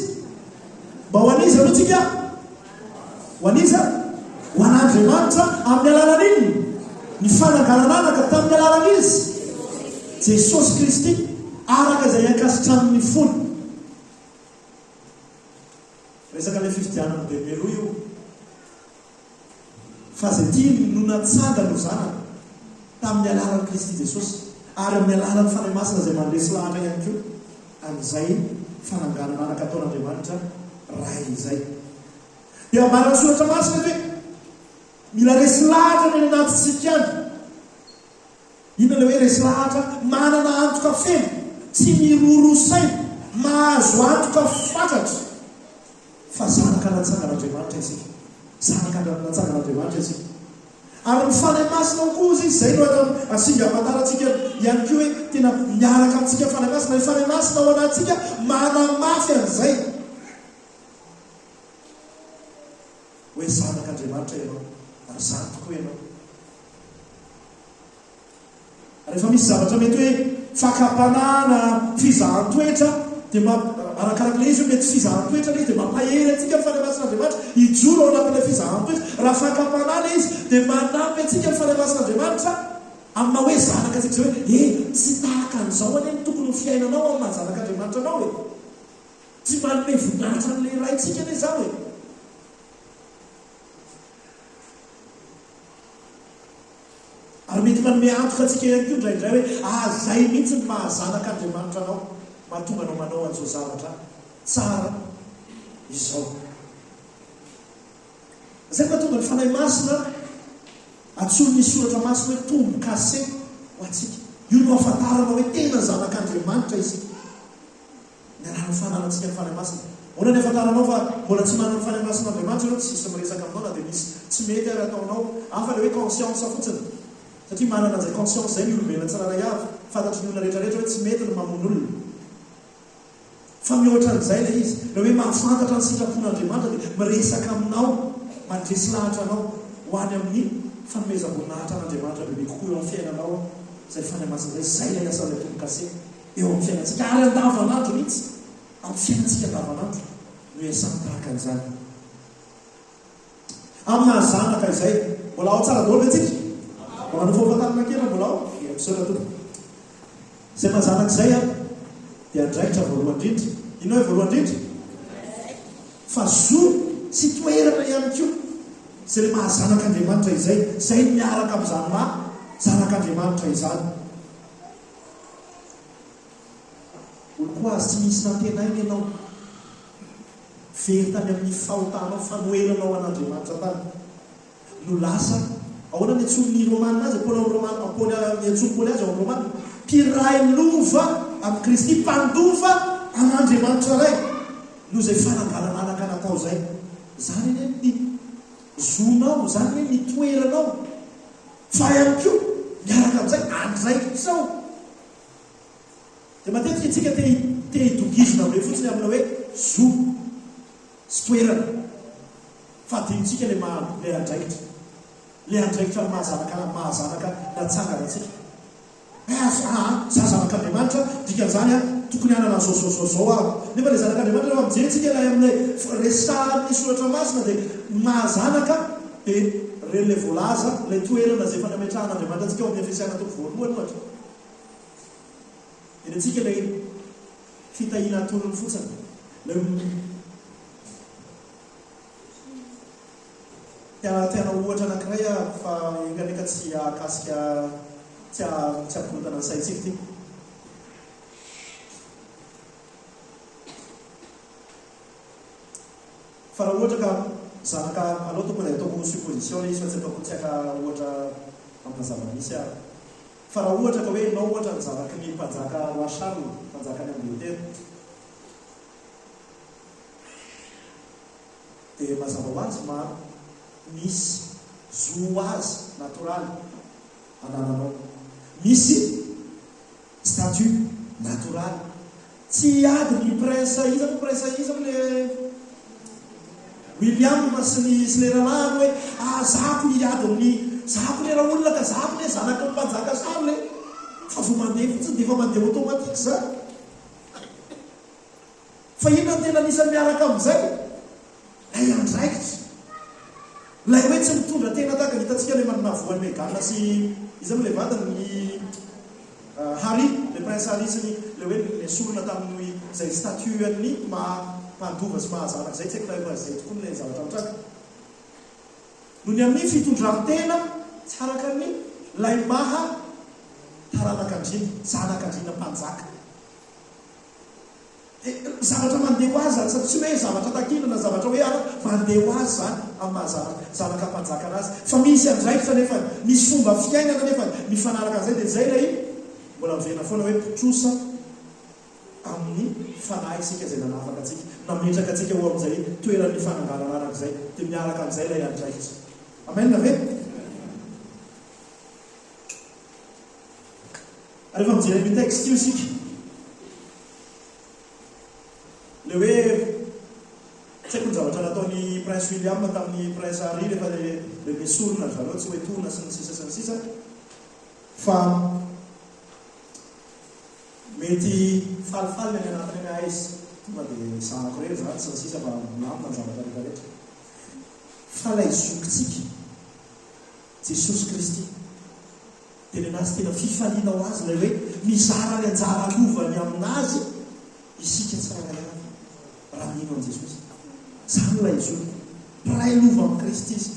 B: Mba ho aniza aloha tsika? Ho aniza? Ho an'Andriamanitra amin'ny alalan'inona? Ny fanangalananaka tamin'ny alalan'izy Jesosy Kristy araka izay ankasitramin'ny fony. Resaka ilay fifidianana dia meloa io. Fa izay tia no natsanga no zanaka tamin'ny alalan'i Kristy Jesosy ary amin'ny alalan'ny fanahy masina izay mandresy lahatra ihany koa amin'izay fananganana anaka ataon'Andriamanitra ray izay. Dia marana soratra masina hoe mila resy lahatra ny anatintsika any. Inona ilay hoe resy lahatra? Manana antoka feno, tsy mirorosaina, mahazo antoka fantatra fa zanaka natsangan'Andriamanitra isika. Zanaka natsangan'Andriamanitra isika. Ary ny fanahy masina koa izy izay no asinga amantarantsika ihany koa hoe tena miaraka amintsika fanahy masina. Ny fanahy masina ao anatintsika manamafy an'izay hoe zanak'Andriamanitra ianao ary zany tokoa ianao. Rehefa misy zavatra mety hoe fakapanana, fizahan-toetra dia arakarak'ilay izy hoe mety fizahan-toetra ilay izy dia mampahery antsika ny fanahy masin'Andriamanitra hijoro ao anatin'ilay fizahan-toetra. Raha fakapanana izy dia manampy antsika ny fanahy masin'Andriamanitra amina hoe zanaka antsika zay hoe tsy tahaka an'izao anie ny tokony ho fiainanao amin'ny mahazanak'Andriamanitra anao e. Tsy manome voninahitra n'ilay raintsika anie izao e. Ary mety manome antoka antsika ihany koa indraindray hoe zay mihitsy ny mahazanak'Andriamanitra anao mahatonga anao manao an'izao zavatra tsara izao. Zay mahatonga ny fanahy masina atsolo ny soratra masina hoe tombo kase ho antsika. Io no ahafantarana hoe tena zanak'Andriamanitra isika. Ny alalan'ny fananantsika ny fanahy masina. Ona ny ahafantaranao fa mbola tsy manana ny fanahy masin'Andriamanitra ianao, tsy misy miresaka aminao na dia misy tsy mety ary ataonao afa ilay hoe conscience fotsiny. Satria manana an'izay conscience izay ny olombelona tsiraray avy, fantatry ny olona rehetrarehetra hoe tsy mety ny mamono olona. Fa mihoatra an'izay ilay izy, raha hoe mahafantatra ny sitrapon'Andriamanitra dia miresaka aminao, mandresy lahatra anao ho any amin'ny fanomezam-boninahitra an'Andriamanitra bebe kokoa eo amin'ny fiainanao. Izay fanahy masina izay, izay ilay asan'ilay tombo kase eo amin'ny fiainantsika ary andavanandro mihitsy, amin'ny fiainantsika andavanandro no iasany tahaka an'izany. amin'ny mahazanaka izay mbola ao tsara daholo atsika manao fahafantarana kely mbola ao episode to izay mahazanaka izay a dia andraikitra voalohany indrindra ino hoe voalohany indrindra fa zo sy toerana ihany koa zay le mahazanak'Andriamanitra izay miaraka amin'izany zanak'Andriamanitra izany. Olo koa azy tsy misy nantenainy ianao very tany amin'ny fahotanao fanoelanao an'Andriamanitra tany no lasa ahoana ny antson'ny romanina azy ny antsony Paoly azy ao amin'ny romanina mpiray lova amin'ny Kristy mpandova an'Andriamanitra ray no zay fanangalananaka natao zay. Zany eny ny zonao, zany hoe ny toeranao fa ihany koa miaraka amin'izay andraikitsao. Dia matetika itsika te hitokizina amin'ilay fotsiny amina hoe zo sy toerana fa adinitsika le andraikitra le andraikitra ny mahazanaka natsanganatsika za zanak'Andriamanitra dikan'izany a tokony hanana zao aho nefa le zanak'Andriamanitra rehefa mijerentsika ilay amin'ilay resahan'ny soratra masina dia mahazanaka dia reny le voalaza ilay toerana zay efa nametrahan'Andriamanitra antsika ao amin'ny Efesiana toko voalohany ohatra. Dia antsika ilay fitahiana antonony fotsiny tena ohatra anankiray fa enganeka tsy akasika tsy ampirotana ny saintsika ty. Fa raha ohatra ka zanaka aloha tokony ataoko supposition izy fa tsy ataoko tsy aka ohatra amina zava-misy ary. Fa raha ohatra ka hoe ianao ohatra ny zanaky ny mpanjaka roi Charles, mpanjaka ny Angleterre, dia mazava ho azy misy zo azy natoraly anananao, misy statut natoraly tsy ady ny prince iza le William sy le rahalahy hoe zako iady amin'ny zako le raha olona ka zako le zanaka ny mpanjaka sary le fa vo mandeha fotsiny dia efa mandeha automatique zany. Fa ino no tena anisany miaraka amin'izay lay andraikitra lay hoe tsy mitondra tena tahaka ny hitantsika le manana voan'ny Meghan sy izy amin'ilay vatany ny Harry, le prince Harry sy le hoe le solona tamin'ny zay statuan'ny mpandova sy mahazanaka zay tsy haiko lahy zay tokoa nilay zavatra mitraka no ny amin'ny fitondran-tena tsaraka ny lay maha taranak'Andriana zanak'Andriana mpanjaka. Zavatra mandeha ho azy zany tsy hoe zavatra takinana zavatra hoe mandeha ho azy zany amin'ny zanaka mpanjaka anazy fa misy andraikitra nefa misy fomba fiainana nefa mifanaraka an'izay dia zay lay mbola mivena foana hoe mpitrosa amin'ny fanahy isika zay nanafaka atsika nametraka atsika ho amin'izay toeran'ny fananganana arak'izay dia miaraka amin'izay lay andraikitra. Amen na ve? Rehefa mijery amin'ny texte io isika le hoe tsy haiko ny zavatra nataon'ny prince William tamin'ny prince Harry rehefa le mesorona ry zareo tsy hoe tona sy ny sisa fa mety falifaly ny anatiny any aizy tonga dia zanako rery zany sy ny sisa fa milamina ny zavatra rehetrarehetra fa lay zokitsika Jesosy Kristy dia le anazy tena fifaliana ho azy lay hoe mizara ny anjara lovany aminazy isika tsara raha mino an' Jesosy zany lay zo mpiray lova amin'ny Kristy izy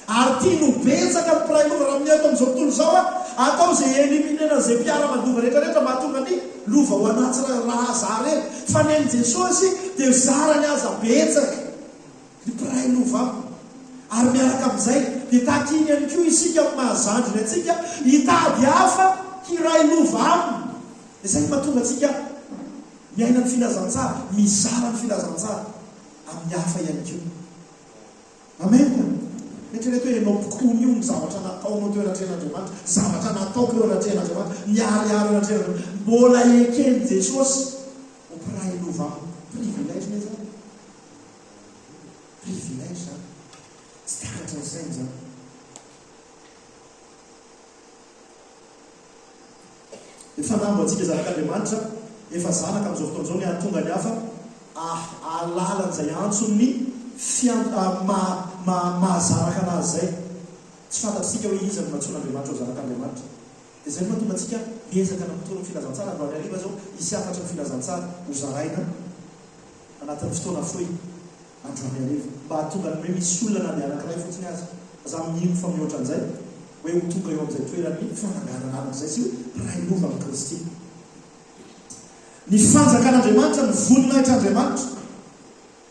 B: ary tia no betsaka ny mpiray lova raha miato amin'izao tontolo izao atao zay eliminena zay mpiara-mandova rehetrarehetra mahatonga ny lova ho anaty raha zara eny fa ny an'i Jesosy dia zarany aza betsaka ny mpiray lova ary miaraka amin'izay dia takiny ihany koa isika amin'ny mahazandriny atsika hitady hafa hiray lova aminy. Izay mahatonga atsika miaina ny filazantsara mizara ny filazantsara amin'ny hafa ihany koa. Amen. Eritrereto hoe ianao mpikony io ny zavatra nataonao teo anatrehan'Andriamanitra, zavatra nataoko eo anatrehan'Andriamanitra, miarihary anatrehan'Andriamanitra, mbola ekeny Jesosy ho mpiray lova aminy. Privilège ne zany, privilège zany, tsy takatra ny sainy zany. Efa nambo antsika zanak'Andriamanitra efa zanaka amin'izao fotoana izao ny ahatonga ny hafa alalan'izay antsony mahazaraka anazy zay tsy fantatsika hoe izy ny matson'andriamanitra ho zaraka andriamanitra dia zay no mahatonga atsika miezaka namitoana ny filazantsara androany ariva zao isy afatra ny filazantsara ho zaraina anatin'ny fotoana foy androany ariva mba hatonga ny hoe misy olona ny anakiray fotsiny azy za minino fa mihoatra an'izay hoe ho tonga eo amin'izay toerany fananganana anak'izay sy hoe ray lova amin'ny Kristy ny fanjakan'andriamanitra ny voninahitr'andriamanitra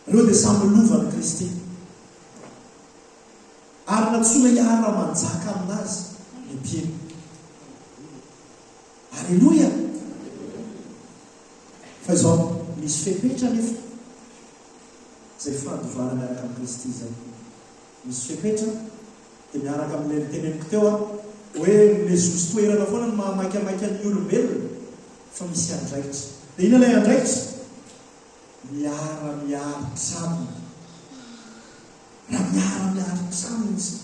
B: ireo dia samy lovan'i Kristy ary natsoina hiara manjaka aminazy ny mpieno alleloia fa izao misy fepetra nefa zay fandovana miaraka amin'ny Kristy zay misy fepetra dia miaraka amin'ilay niteneniko teo hoe lezozy toerana foana no mahamaikamaiky ny olombelona fa misy andraikitra dia ina ilay andraikitra miara-miaritramina raha miara-miaritramina izy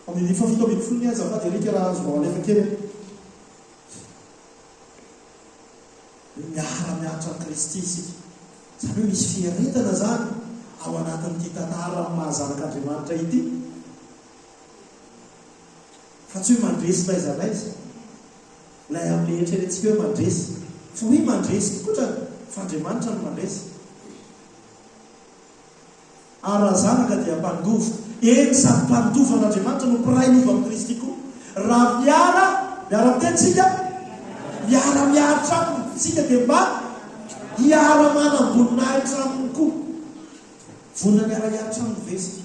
B: amin'ny fafito ambin'ny folo ny azafady erika raha azo vao alefa kely miara-miaritra amin'ny Kristy isika zany hoe misy fiaretana zany ao anatin'ity tantara mahazanak'andriamanitra ity fa tsy hoe mandresy laizalaiza lay amin'ny eritreretintsika hoe mandresy fa hoe mandresy kotra fa andriamanitra no mandresy ary raha zanaka dia mpandova eny sady mpandova an'andriamanitra no mpiray lova amin'ny Kristy koa raha miara-mitentsika miara-miaritra aminy tsika dia mba hiara-manam-boninahitra aminy koa vonina miara-miaritra aminy vesika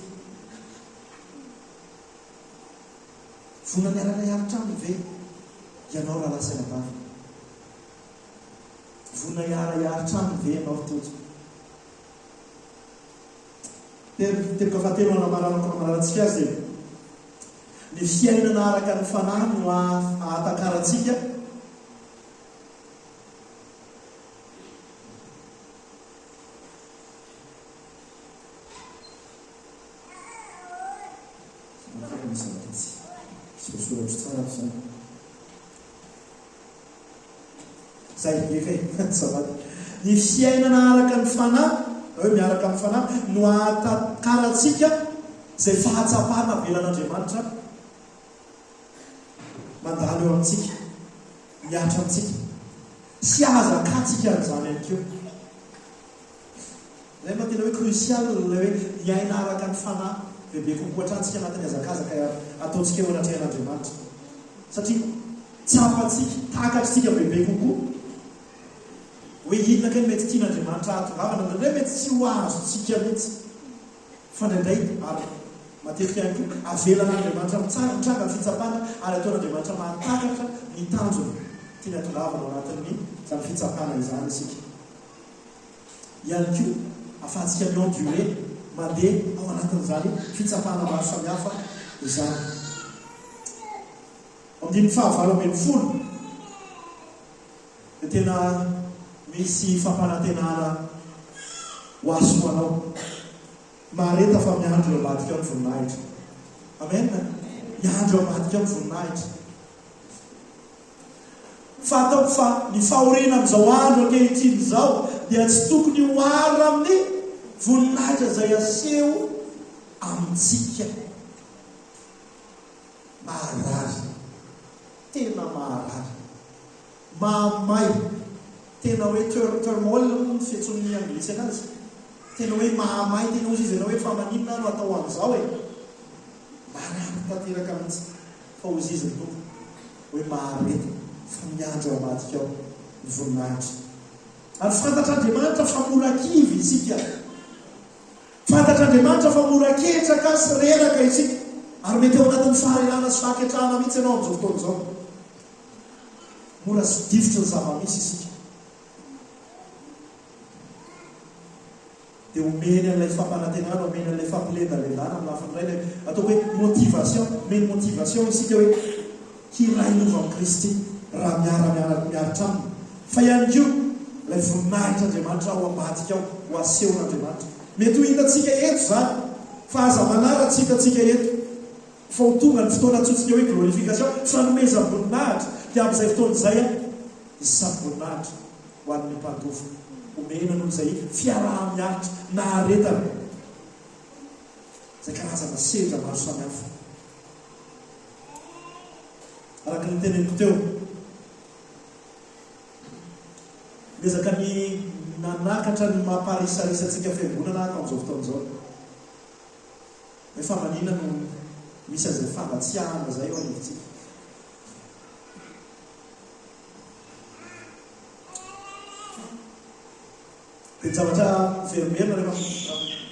B: vonina miara-miaritra aminy ve ianao raha lasaina bava vonina miara-miaritra aminy ve ianao fitojo teboka fahatelo anamarantsika azy dia ny fiainana araka ny fanahy no ahatakaratsika zay efa ny fiainana araka ny fanahy hoe miaraka amin'ny fanahy no ahatakaratsika zay fahatsapana velan'andriamanitra mandalo eo amintsika miatra amintsika sy azakatsika n'izany any keo zay ma tena hoe crucial le hoe hiaina araka ny fanahy bebe kokoa hatrantsika anatin'ny azakazaka ataontsika eo anatrehan'andriamanitra satria tsapatsika takatritsika bebe kokoa hoe inona ka ny mety tian'andriamanitra atongavana ndraindray mety tsy ho azotsika mihitsy fa ndraindray ary matetika ihany koa avelan'andriamanitra mitsara mitranga ny fitsapana ary ataon'andriamanitra mahatakatra ny tanjona tiany atongavana ao anatin'ny zany fitsapana izany isika ihany koa afahantsika miendure mandeha ao anatin'izany fitsapana maro samihafa izany amin'ny fahavalo ambin'ny folo dia tena misy fampanantenana ho asoanao mareta fa miandro eo ambadika ao ny voninahitra amen miandro eo ambadika ao ny voninahitra fa ataoko fa ny fahoriana amin'izao andro ankehitriny izao dia tsy tokony ho ara amin'ny voninahitra izay aseho amintsika maharary tena maharary mahamay tena hoe turmoil ny fiantson'ny anglisy anazy tena hoe mahamay tena ozy izy ianao hoe fa maninona no atao amin'izao e marary tanteraka mihitsy fa ozy izy ny tompo hoe maharety fa miandro ambadika ao ny voninahitra ary fantatr'andriamanitra fa mora-kivy isika fantatr'andriamanitra fa mora-ketraka sy reraka isika ary mety eo anatin'ny faharirana sy fahaketrahana mihitsy ianao amin'izao fotoana izao mora sy divitra ny zava-misy isika dia omeny an'ilay fampanantenana omeny an'ilay fampilendaledana amin'ny lafiny iray ataoko hoe motivation meny motivation isika hoe hiray lova amin'ny Kristy raha miaramiaritra aminy fa ihany koa ilay voninahitran'andriamanitra ao ambadika ao ho asehon'andriamanitra mety ho hitantsika eto zany fa aza manaratsika atsika eto fa ho tonga ny fotoana antsointsika hoe glorification fanomezam-boninahitra dia amin'izay fotoana izay izy samy-boninahitra ho an'ny mpandova omena noho izay fiaraha-miaritra naharetana zay karazana seza maro samihafa. Araka ny teneniko teo, ezaka ny nanakatra ny mamparisarisantsika fiangonana ka amin'izao fotoan'izao. Efa manina no misy an'izay fangatsiahana zay eo anivontsika. Dia zavatra veromerina rehefa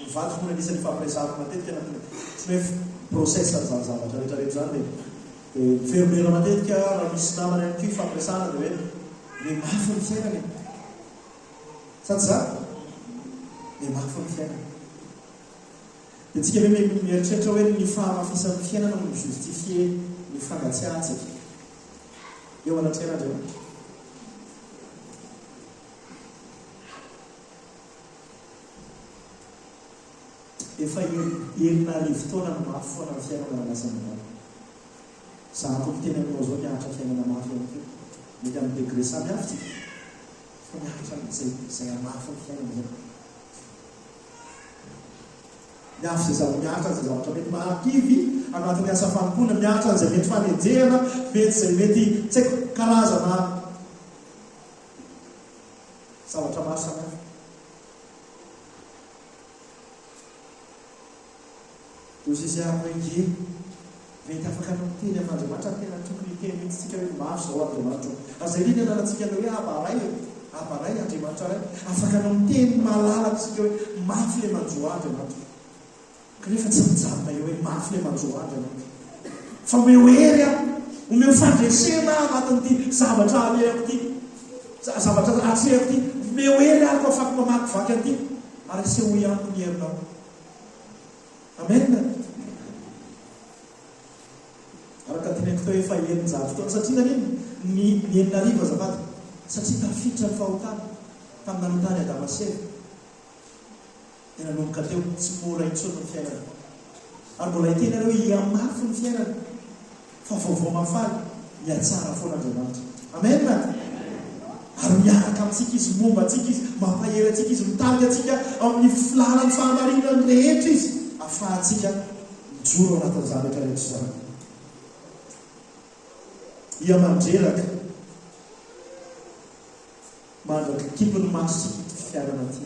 B: mivadik moa anisan'ny fampiresahako matetika anatin'ny tsy hoe processa zany zavatra rehetrarehetra zany dia veromerina matetika raha misy namana ihany koa fampiresahana dia hoe le mafy ny fiainana sady za le mafy ny fiainana. Dia tsika hoe mieritreritra hoe ny fahamafisan'ny fiainana no justifie ny fangatsiahantsika eo anatrehana Andriamanitra. Efa enina arivo taona no mafy foana ny fiainana anasan'ny Rano. Za toko teny aminao zao miahatra fiainana mafy ihany koa. Mety amin'ny degré samy hafa tsika. Fa miahatra zay amafy ny fiainana zay. Miafy zay miahatra zay zavatra mety mahakivy anatin'ny asa fanompoana, miahatra zay mety fanenjehana, mety zay mety tsy haiko karazana zavatra maro samy hafa. Izy ako hoe mety afaka miteny amin'Andriamanitra tena tokony hiteny mihitsy tsika hoe maro zao Andriamanitra. Azay riny anaratsika hoe abaray Andriamanitra ray. Afaka miteny malalaka tsika hoe mafy le manjoa Andriamanitra. Kanefa tsy mijanona eo hoe mafy le manjoa Andriamanitra. Fa omeo hery omeo fandresena anatin'ity zavatra alehako ity, zavatra atrehako ity, omeo hery ako afaka mamaky vaky an'ity ary aseho ihany ny herinao. Amen. Araka teneniko teo efa eninjato taona satria nanino ny enina arivo azafady satria tafiditra ny fahotana tamin'ny nanontany Adamaseva. Tena nanomboka teo tsy mora intsony ny fiainana. Ary mbola hiteny hoe hiamafy ny fiainana fa vaovao mafaly miatsara foana Andriamanitra. Amen. Ary miaraka amintsika izy, momba antsika izy, mampahery antsika izy, mitarika antsika amin'ny filanany fahamarinana ny rehetra izy. Afahantsika mijoro anatin'izany rehetrarehetra izany. Ia mandreraka mandraka kipony masontsika ity fiainana ity.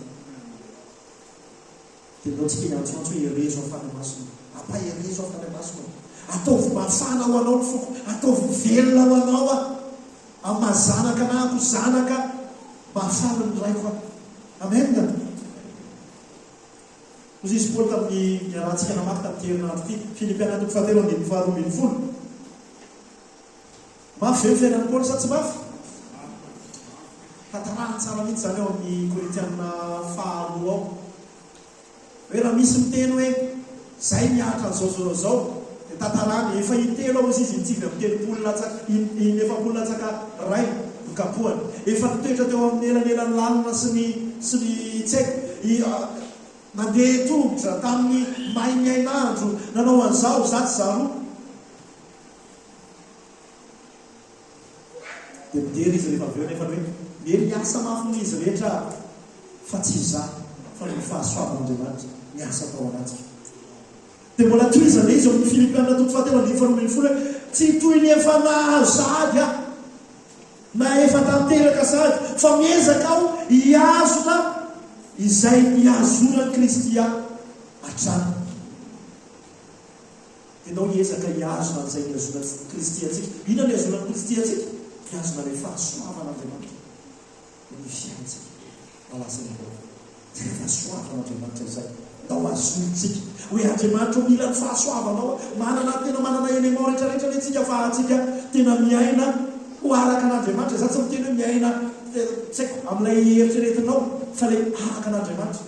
B: Dia naotsika hiantsontsy hoe erezo afany masona, ampaherezo afany masona. Ataovy mafana ho anao ny foko, ataovy velona ho anao amin'ny zanaka na ako zanaka mafana ny raiko. Amen. Ozy izy Paoly tamin'ny arahantsika namaky tamin'ny herinandro ity, Filipiana 4:12. Mafy ve fiainan'ny Paoly sa tsy mafy? Tantarahany tsara mihitsy zany eo amin'ny Korintiana 4 ao. Hoe raha misy miteny hoe zay miahatra zao, dia tantarahany efa hitelo ao izy mitsivy amin'ny telopolo latsaka ray nokapohany. Efa nitoetra teo amin'ny elanelan'ny lalina sy ny tsaiko mandeha tongotra tamin'ny mainy ainandro nanao an'izao zato zaro. Dia midery izy rehefa aveo nefa hoe miasa mafy ny izy rehetra fa tsy iza fa ny fahasoavan'Andriamanitra miasa tao anatika. Dia mbola toizana izy amin'ny Filipiana 4:12 tsy toy ny efa nahazady na efa tanteraka sady fa miezaka aho hiazona izay niazonan'i Kristy hatrany. Ianao hiezaka hiazona izay niazonan'i Kristy atsika. Inona ny azonan'i Kristy atsika? Hiazona ilay fahasoavan'Andriamanitra ny fiaintsika. Alasany ilay fahasoavan'Andriamanitra izay ndao azontsika hoe Andriamanitra mila ny fahasoavanao, tena manana element rehetrarehetra ny tsika fa atsika tena miaina ho araka an'Andriamanitra. Za tsy miteny hoe miaina tsy haiko amin'ilay eritreretinao fa ilay araka an'Andriamanitra.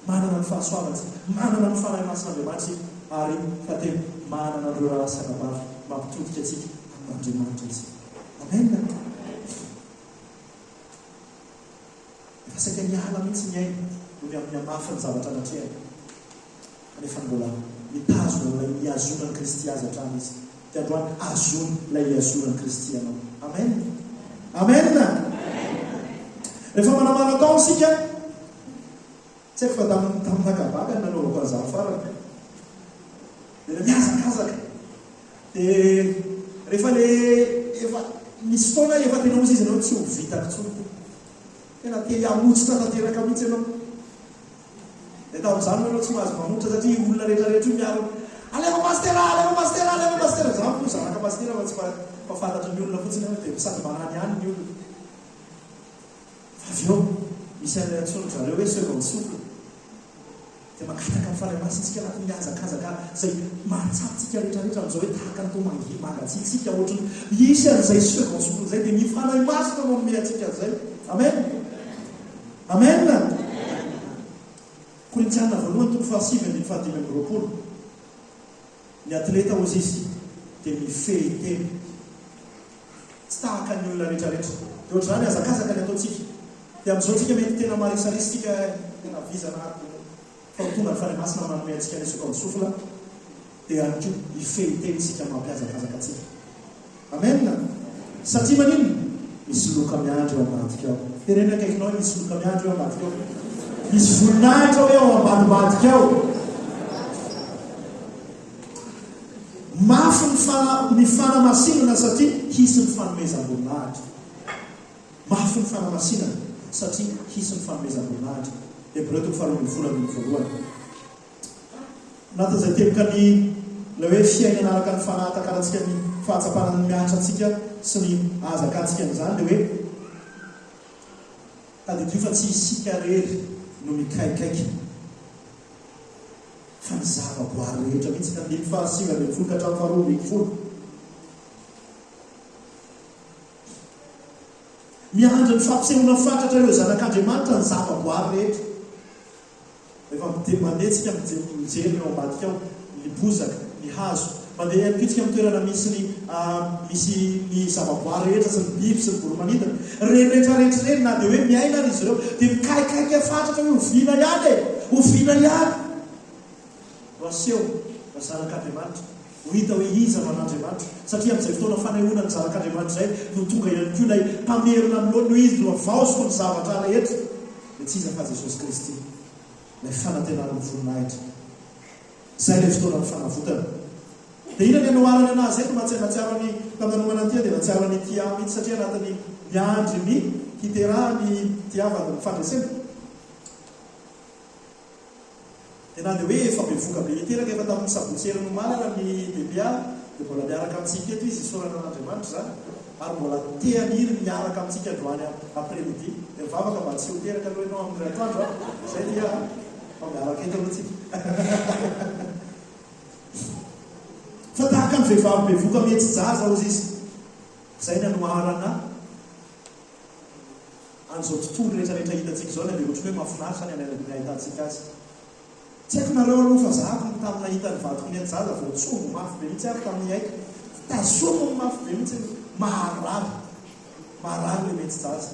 B: Manana ny fahasoavantsika, manana ny fanahy mason'Andriamanitra ary fateo manana ireo raha sanabavy mampitodika atsika amin'Andriamanitra izy. Amen. Efa saika miala mihitsy ny aina noho amin'ny amafy ny zavatra anatrehana. Kanefa mbola mitazona ilay hiazonan'i Kristy azy hatrany izy. Dia androany azony ilay hiazonan'i Kristy ianao. Amen. Amen. Rehefa manamana tao isika, tsy haiko fa tamin'ny takabaka nanaovako an'izany farany. dia miazakazaka dia rehefa le efa misy fotoana efa tena ozy izy anao tsy ho vitako tsony tena te hamotsitra tanteraka mihitsy ianao dia tamin'izany anao tsy mahazo mamotra satria olona rehetrarehetra io miaro aleva mastera zany fo zanaka mastera fa tsy mpafantatra ny olona fotsiny dia sady manany any ny olona fa avy eo misy antsony zareo hoe second souffle dia makataka mifalay masintsika anaty miazakazaka zay mahatsapitsika rehetrarehetra amin'izao hoe tahaka nytao mangatsiatsika ohatrany isy an'izay second souffle zay dia mifanay masina manome atsika an'izay amen amen Korintiana voalohany toko fahasivy andiny fahadimy amby roapolo ny atleta ozy izy dia mifehy teny tsy tahaka ny olona rehetrarehetra dia ohatr'izany azakazaka ny ataontsika dia amin'izao tsika mety tena maresaresitsika tena vizana fa ho tonga ny fanay masina manome antsika ny second souffle dia any ko hifehy teny isika mampiazakazaka atsika amen satria manino misy loka miandro eo ambadika ao terena akaikinao misy loka miandro eo ambadika ao misy voninahitra hoe ao ambadibadika ao mafy ny fanamasinana satria hisy ny fanomezam-boninahitra mafy ny fanamasinana satria hisy ny fanomezam-boninahitra Hebreo toko faharoa volany voalohany natan'izay teloka ny le hoe fiainana araka ny fanahatakarantsika ny fahatsapana ny miatra antsika sy ny azakatsika n'izany dia hoe tadidio fa tsy isika rery no mikaikaiky fa ny zava-boary rehetra mihitsy ka ndimy fahasivy ambin'ny folo ka hatramin'ny faharoa ambin'ny folo miandro ny fampisehoana fatratra ireo zanak'Andriamanitra ny zava-boary rehetra efa mandehitsika mijery eo ambadika ao ny bozaka ny hazo mandeha ihany koa tsika mitoerana misy ny zava-boary rehetra sy ny biby sy ny voromanidina rehetrarehetra reny na dia hoe miaina izy ireo dia mikaikaiky fatratra hoe oviana ihany oviana ihany aseho fa zanak'Andriamanitra ho hita hoe iza man'Andriamanitra satria amin'izay fotoana fanehoana ny zanak'Andriamanitra izay no tonga ihany koa ilay mpamerina amin'olo no izy no avaosiko ny zavatra rehetra dia tsy iza fa Jesosy Kristy ilay fanantenana ny voninahitra izay ilay fotoana ny fanavotana dia ina ny anoharany anazy eto natsiarany taminanomana antia dia natsiarany tia mihitsy satria anatin'ny miandry ny hiterahany tiavana ny fandresena na dia hoe efa bevoka be iteraka efa tamin'ny sabotsera no malana ny bebia dia mbola miaraka amintsika eto izy isorana an'Andriamanitra zany ary mbola teaniry miaraka amintsika androany après-midi dia mivavaka mba tsy ho teraka aloha ianao amin'ny atoandro zay dia miaraka eto aloha tsika fa tahaka ny vehivavy bevoka mihetsy jaza ozy izy izay ny anoharana an'izao tontolo rehetrarehetra hitantsika izao na dia ohatry hoe mahafinaritra ny ahitantsika azy tsy haiko nareo aloha fa zahako ny tamin'ny nahita ny vadiko ny anjaza vao tsomo mafy be mihitsy ako tamin'ny haiko tasomo ny mafy be mihitsy maharary le mety jaza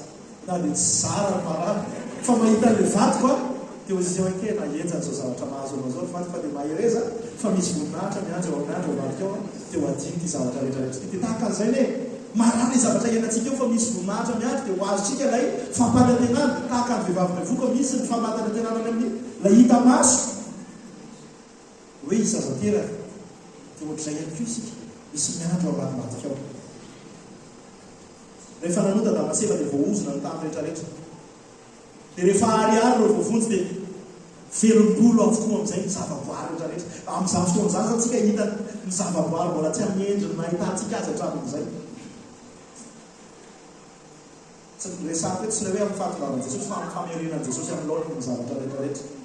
B: na dia tsy zara maharary fa mahita le vadiko a dia ozy eo ake na enjany zao zavatra mahazo anao zao vadiko fa dia mahereza fa misy voninahitra miandro ao amin'andro ao vadiko ao dia ho adiny ty zavatra rehetrarehetra dia tahaka an'izay ne maharary zavatra iainantsika eo fa misy voninahitra miandro dia ho azotsika ilay fampanantenana tahaka ny vehivavy bevoka misy ny fampanantenanany amin'ny lay hita maso hoe izazanteraka dia ohatr'izay ihany koa isika misy miandro ao ambadibadika ao rehefa nanota damaseva dia voaozona ny tany rehetrarehetra dia rehefa ariary reo voavonjy dia velom-bolo avokoa amin'izay ny zava-boary rehetrarehetra amin'izany fotoan'izany zany tsika hita ny zava-boary mbola tsy amin'ny endriny nahitantsika azy hatramin'izay tsy resako hoe tsy ilay hoe amin'ny fahatovavan Jesosy fa amin'ny famerenan'i Jesosy amin'ny laoniny ny zavatra rehetrarehetra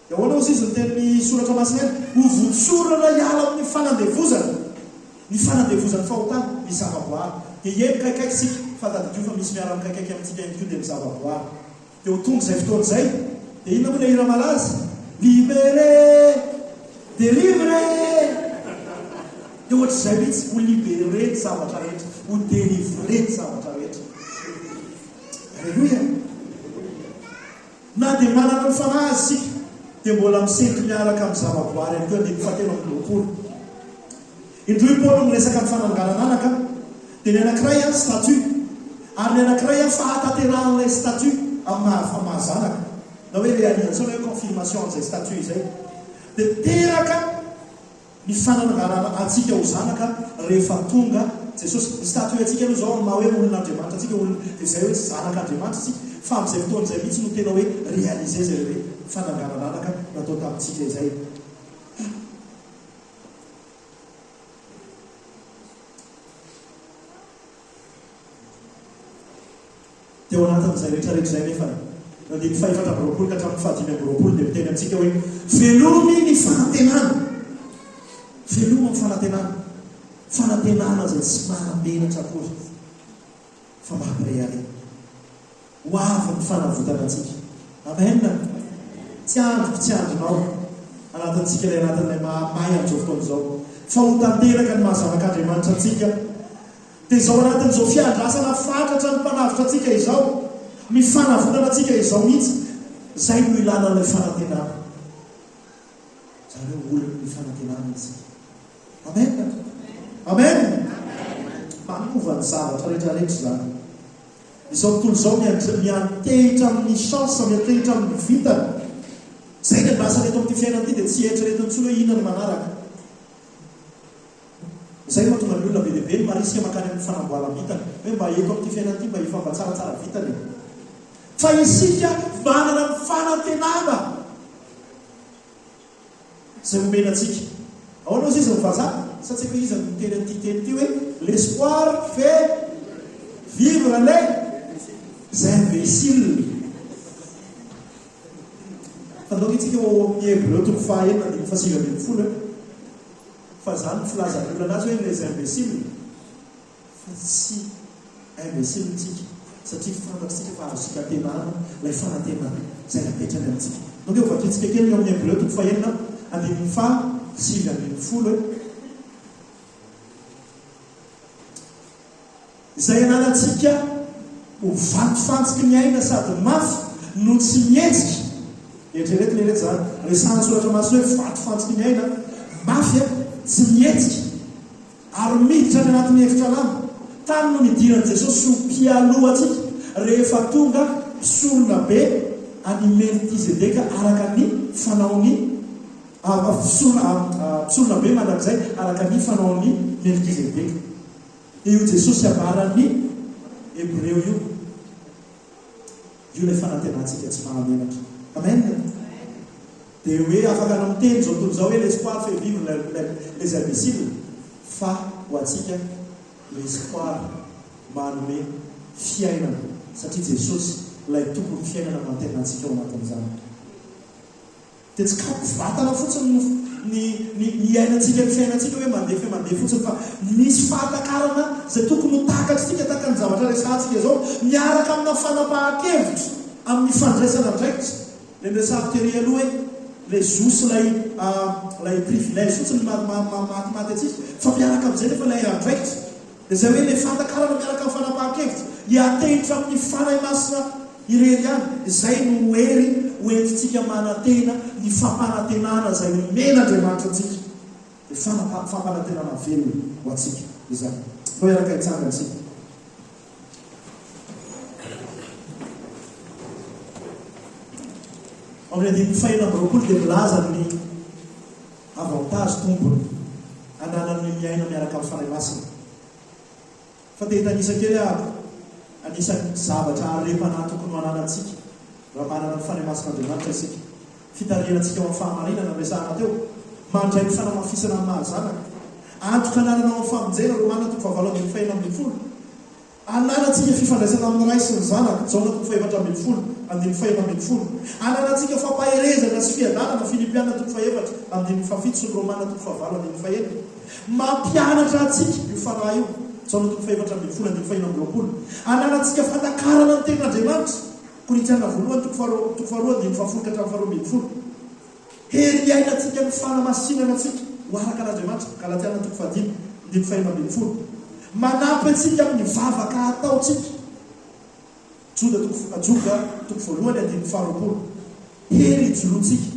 B: dia ahoana ozy izy ny tenin'ny soratra masina ho votsorana hiala amin'ny fanandevozana ny fanandevozany fahotana ny zava-boary dia eny kaikaiky sika fa tadidio fa misy miara mikaikaiky amintsika ihany koa dia ny zava-boary dia ho tonga izay fotoana izay dia inona moa ilay hira malaza libéré délivré dia ohatr'izay mihitsy ho libéré ny zavatra rehetra ho délivré ny zavatra rehetra alleluia na dia manana ny fanahy sika dia mbola misentry miaraka amin'ny zava-boary ihany koa andiny fahatelo amin'ny roapolo indroy Paolo no resaka ny fananganana anaka dia ny anankiray a statut ary ny anankiray a fahataterahan'ilay statut amin'ny mahazanaka na hoe réalisation hoe confirmation an'izay statut izay dia teraka ny fananganana atsika ho zanaka rehefa tonga Jesosy. Misy tato hoe atsika aloha zao maha hoe olon'Andriamanitra atsika olona dia izay hoe zanak'Andriamanitra tsika, fa amin'izay fotoan'izay mihitsy no tena hoe réaliser zay hoe fananganananaka natao tamintsika izay. Teo anatin'izay rehetrarehetra izay nefa nandiany fahefatra amby roapolo ka hatramin'ny fahadimy amby roapolo dia miteny amintsika hoe velomy ny fanantenana. Veloma ny fanantenana. Fanantenana izay tsy manam-menatra akory fa mampireale. Ho avy ny fanavotana antsika. Amen. Tsy androko tsy andronao anatintsika ilay anatin'ilay mahay amin'izao fotoana izao. Fa ho tanteraka ny mahazanak'Andriamanitra antsika. Dia izao anatin'izao fiandrasana fatratra ny mpanavitra antsika izao, ny fanavotana antsika izao mihitsy, izay no ilana ilay fanantenana. Zareo olona ny fanantenana antsika. Amen. Amen. Manova ny zavatra rehetrarehetra izany. Izao tontolo izao miantehitra amin'ny chance, miantehitra amin'ny vitana. Izay ny ambasany eto amin'ity fiainana ity dia tsy eritreretin'ny tsolo hoe inona ny manaraka. Izay mahatonga ny olona be dia be marisika makany amin'ny fanamboaram-bitana hoe mba eto amin'ity fiainana ity mba hifamba tsaratsara vitana. Fa isika manana ny fanantenana izay omena antsika. Ahoana ozy izy ny vazaha? Satria hoe izy ny teny an'ity teny ity hoe l'espoir fait vivre les imbéciles. Tandao itsika ao amin'ny Hébreu toko fahaenina andimy fahasivy ambin'ny folo fa zany filazan'ny olona anazy hoe les imbéciles. Fa tsy imbécile tsika satria fantatritsika fa azosika tenana ilay fanantenana izay napetrany amintsika. Donc eo vatritsika kely amin'ny Hébreu toko fahaenina andimy fahasivy ambin'ny folo izay ananatsika ho vatofantsiky ny aina sady mafy no tsy mihetsika. Eritrereto le reto zany resana soratra masina hoe vatofantsiky ny aina mafy tsy mihetsika ary miditra ny anatin'ny hevitra lama. Tany no nidiran'i Jesosy ho mpialoha atsika rehefa tonga mpisolona be any Melkizedeka araka ny fanaony mpisolona be mandrakizay araka ny fanaony Melkizedeka. Io Jesosy abaran'ny Hébreu io ilay fanantenantsika tsy manamenatra. Amen. Dia hoe afaka namiteny zao tontolo izao hoe l'espoir fait vivre les imbéciles, fa ho atsika l'espoir manome fiainana satria Jesosy ilay tompony fiainana mantena antsika ao anatin'izany. Dia tsy kapovatana fotsiny ny ainatsika ny fiainantsika hoe mandeha fotsiny, fa misy fahatakarana izay tokony ho takatritsika tahaka ny zavatra resantsika izao miaraka amina fanapahan-kevitra amin'ny fandraisana andraikitra. Le resahako tery aloha hoe le zosy lay privilège fotsiny maty atsika fa miaraka amin'izay nefa ilay andraikitra. Dia izay hoe le fahatakarana miaraka amin'ny fanapahan-kevitra hiatehitra amin'ny fanahy masina irery ihany. Izay no hery hoentitsika manantena ny fampanantenana izay omena Andriamanitra antsika. Dia fampanantenana velona ho atsika izany. Fa iaraka hitsanga antsika. Amin'ny andin'ny fahaenina amby roapolo dia milaza ny avantage tombony ananan'ny miaina miaraka amin'ny fanahy masina. Fa dia tanisa kely anisan'ny zavatra arepana tokony mananantsika raha manana ny fanahy masin'Andriamanitra isika. Fitarianantsika ao amin'ny fahamarinana resahana teo mandray ny fanamafisana amin'ny mahazanaka. Antoka ananana ao amin'ny famonjena Romana toko fahavalo ambin'ny fahaenina ambin'ny folo. Ananantsika fifandraisana amin'ny ray sy ny zanaka Jaona toko fahaefatra ambin'ny folo andin'ny fahaenina ambin'ny folo. Ananantsika fampaherezana sy fiadanana Filipiana toko fahaefatra andin'ny fahafito sy ny Romana toko fahavalo andin'ny fahaenina. Mampianatra antsika io fanahy io Jaona toko fahaefatra ambin'ny folo andin'ny fahaenina amby roapolo. Ananantsika fantakarana ny tenin'Andriamanitra Korintiana voalohany toko faharoa andin'ny fahafolo ka hatramin'ny faharoa ambin'ny folo. Hery iainantsika ny fanamasinana antsika ho araka an'Andriamanitra Galatiana toko fahadimy andin'ny fahaenina ambin'ny folo. Manampy antsika amin'ny vavaka ataontsika Joga toko voalohany andin'ny faharoapolo. Hery ijoloantsika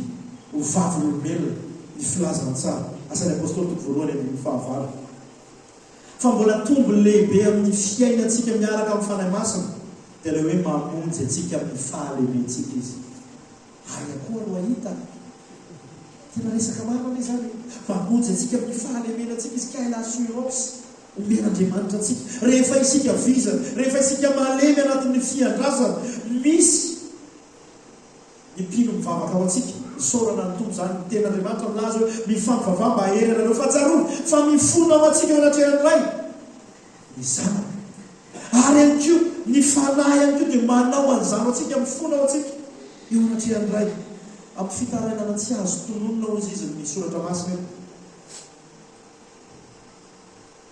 B: ho vavolombelona ny filazana tsara. Asan'ny apôstôly toko voalohany andin'ny fahavalo. Fa mbola tombony lehibe amin'ny fiainantsika miaraka amin'ny fanahy masina dia ilay hoe mamonjy antsika amin'ny fahalehibentsika izy. Hay akoa ro ahita tena resaka marina le zany mamonjy antsika amin'ny fahalemena antsika izy kaila assurance omen'andriamanitra antsika rehefa isika vizana rehefa isika malemy anatin'ny fiandrasana misy nipino mivavaka ao antsika sorana ny tombo zany ten'andriamanitra aminazy hoe mifampivavah mba herenareo fahatsarony fa mifona ao antsika eo anatrehan'ny ray ny zanaka ary ihany ko ny fanahy ihany ko dia manao an'izano antsika mifona ao antsika eo anatrehan'ny ray amin'ny fitarainana tsy azo tononona ozy izy ny soratra masina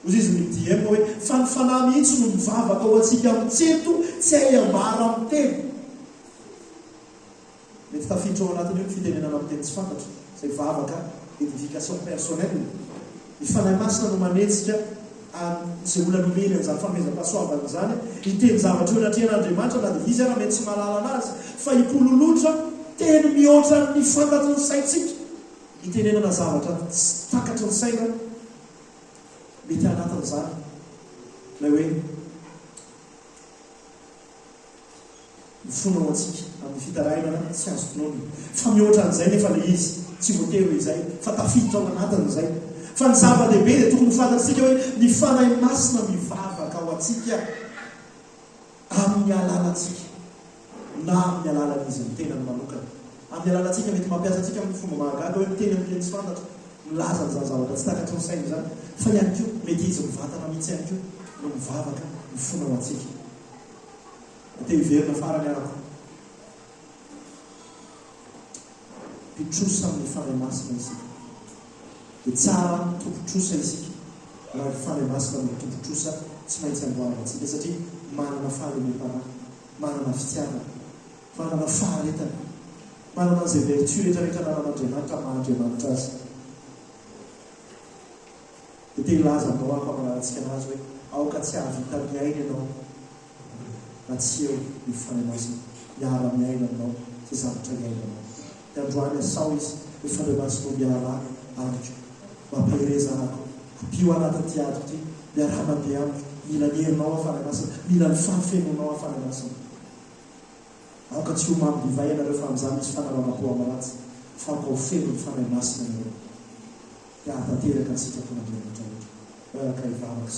B: ozy izy midiema hoe fa ny fanahy mihitsy no mivavaka ao antsika mitseto tsy hay ambara amin'ny teny mety tafiditra ao anatiny io ny fitenenana amin'ny teny tsy fantatra zay vavaka edification personnelle ny fanahy masina no manetsika zay olona nomeny an'izany fanomezam-pahasoavana zany hiteny zavatra eo anatrehan'andriamanitra na dia izy raha mety tsy mahalala anazy fa hipololotra teny mihoatra ny fantatry ny saintsika hitenenana zavatra takatry ny saina mety anatin'izany lay hoe mifona ao antsika amin'ny fitarainana tsy azo tonono fa mihoatra an'izay nefa le izy tsy voatery izay fa tafiditra ao anatin'izay fa ny zava-dehibe dia tokony fantatsika hoe ny fanahy masina mivavaka ao antsika amin'ny alalantsika na amin'ny alalan'izy ny tenany manokana amin'ny alalantsika mety mampiasa antsika amin'ny fomba mahagaga hoe miteny amin'ny tsy fantatra milaza n'izany zavatra tsy takatry ny saina zany fa ihany ko mety izy mivantana mihitsy ihany ko no mivavaka mifona ao antsika te hiverina farany arako mpitrosa amin'ny fanahy masina isika dia tsara tompotrosa isika raha fanahy masina amin'ny tompotrosa tsy maintsy amboarantsika satria manana fahalemem-panahy manana fitiavana manana faharetana manana an'izay vertu rehetrarehetra nanan'andriamanitra mahandriamanitra azy dia te hilaza aminao ako amanarantsika anazy hoe aoka tsy ahavita miaina ianao na tsy eo ny fanahy masina miara-miaina aminao sy zavatra miaina anao dia androany asao izy hoe fanahy masina no miara amiko mampahereza ako mpio anatin'ity adiko ty miara mandeha amiko mila ny herinao afanahy masina mila ny fanfenonao afanahy masina aoka tsy ho mamidivay ianareo fa amin'izany misy fanarana-po amaratsy fa ka ho feno ny fanahy masina nareo dia hatateraka antsika tonandriamanitra rehetra araka ivavaka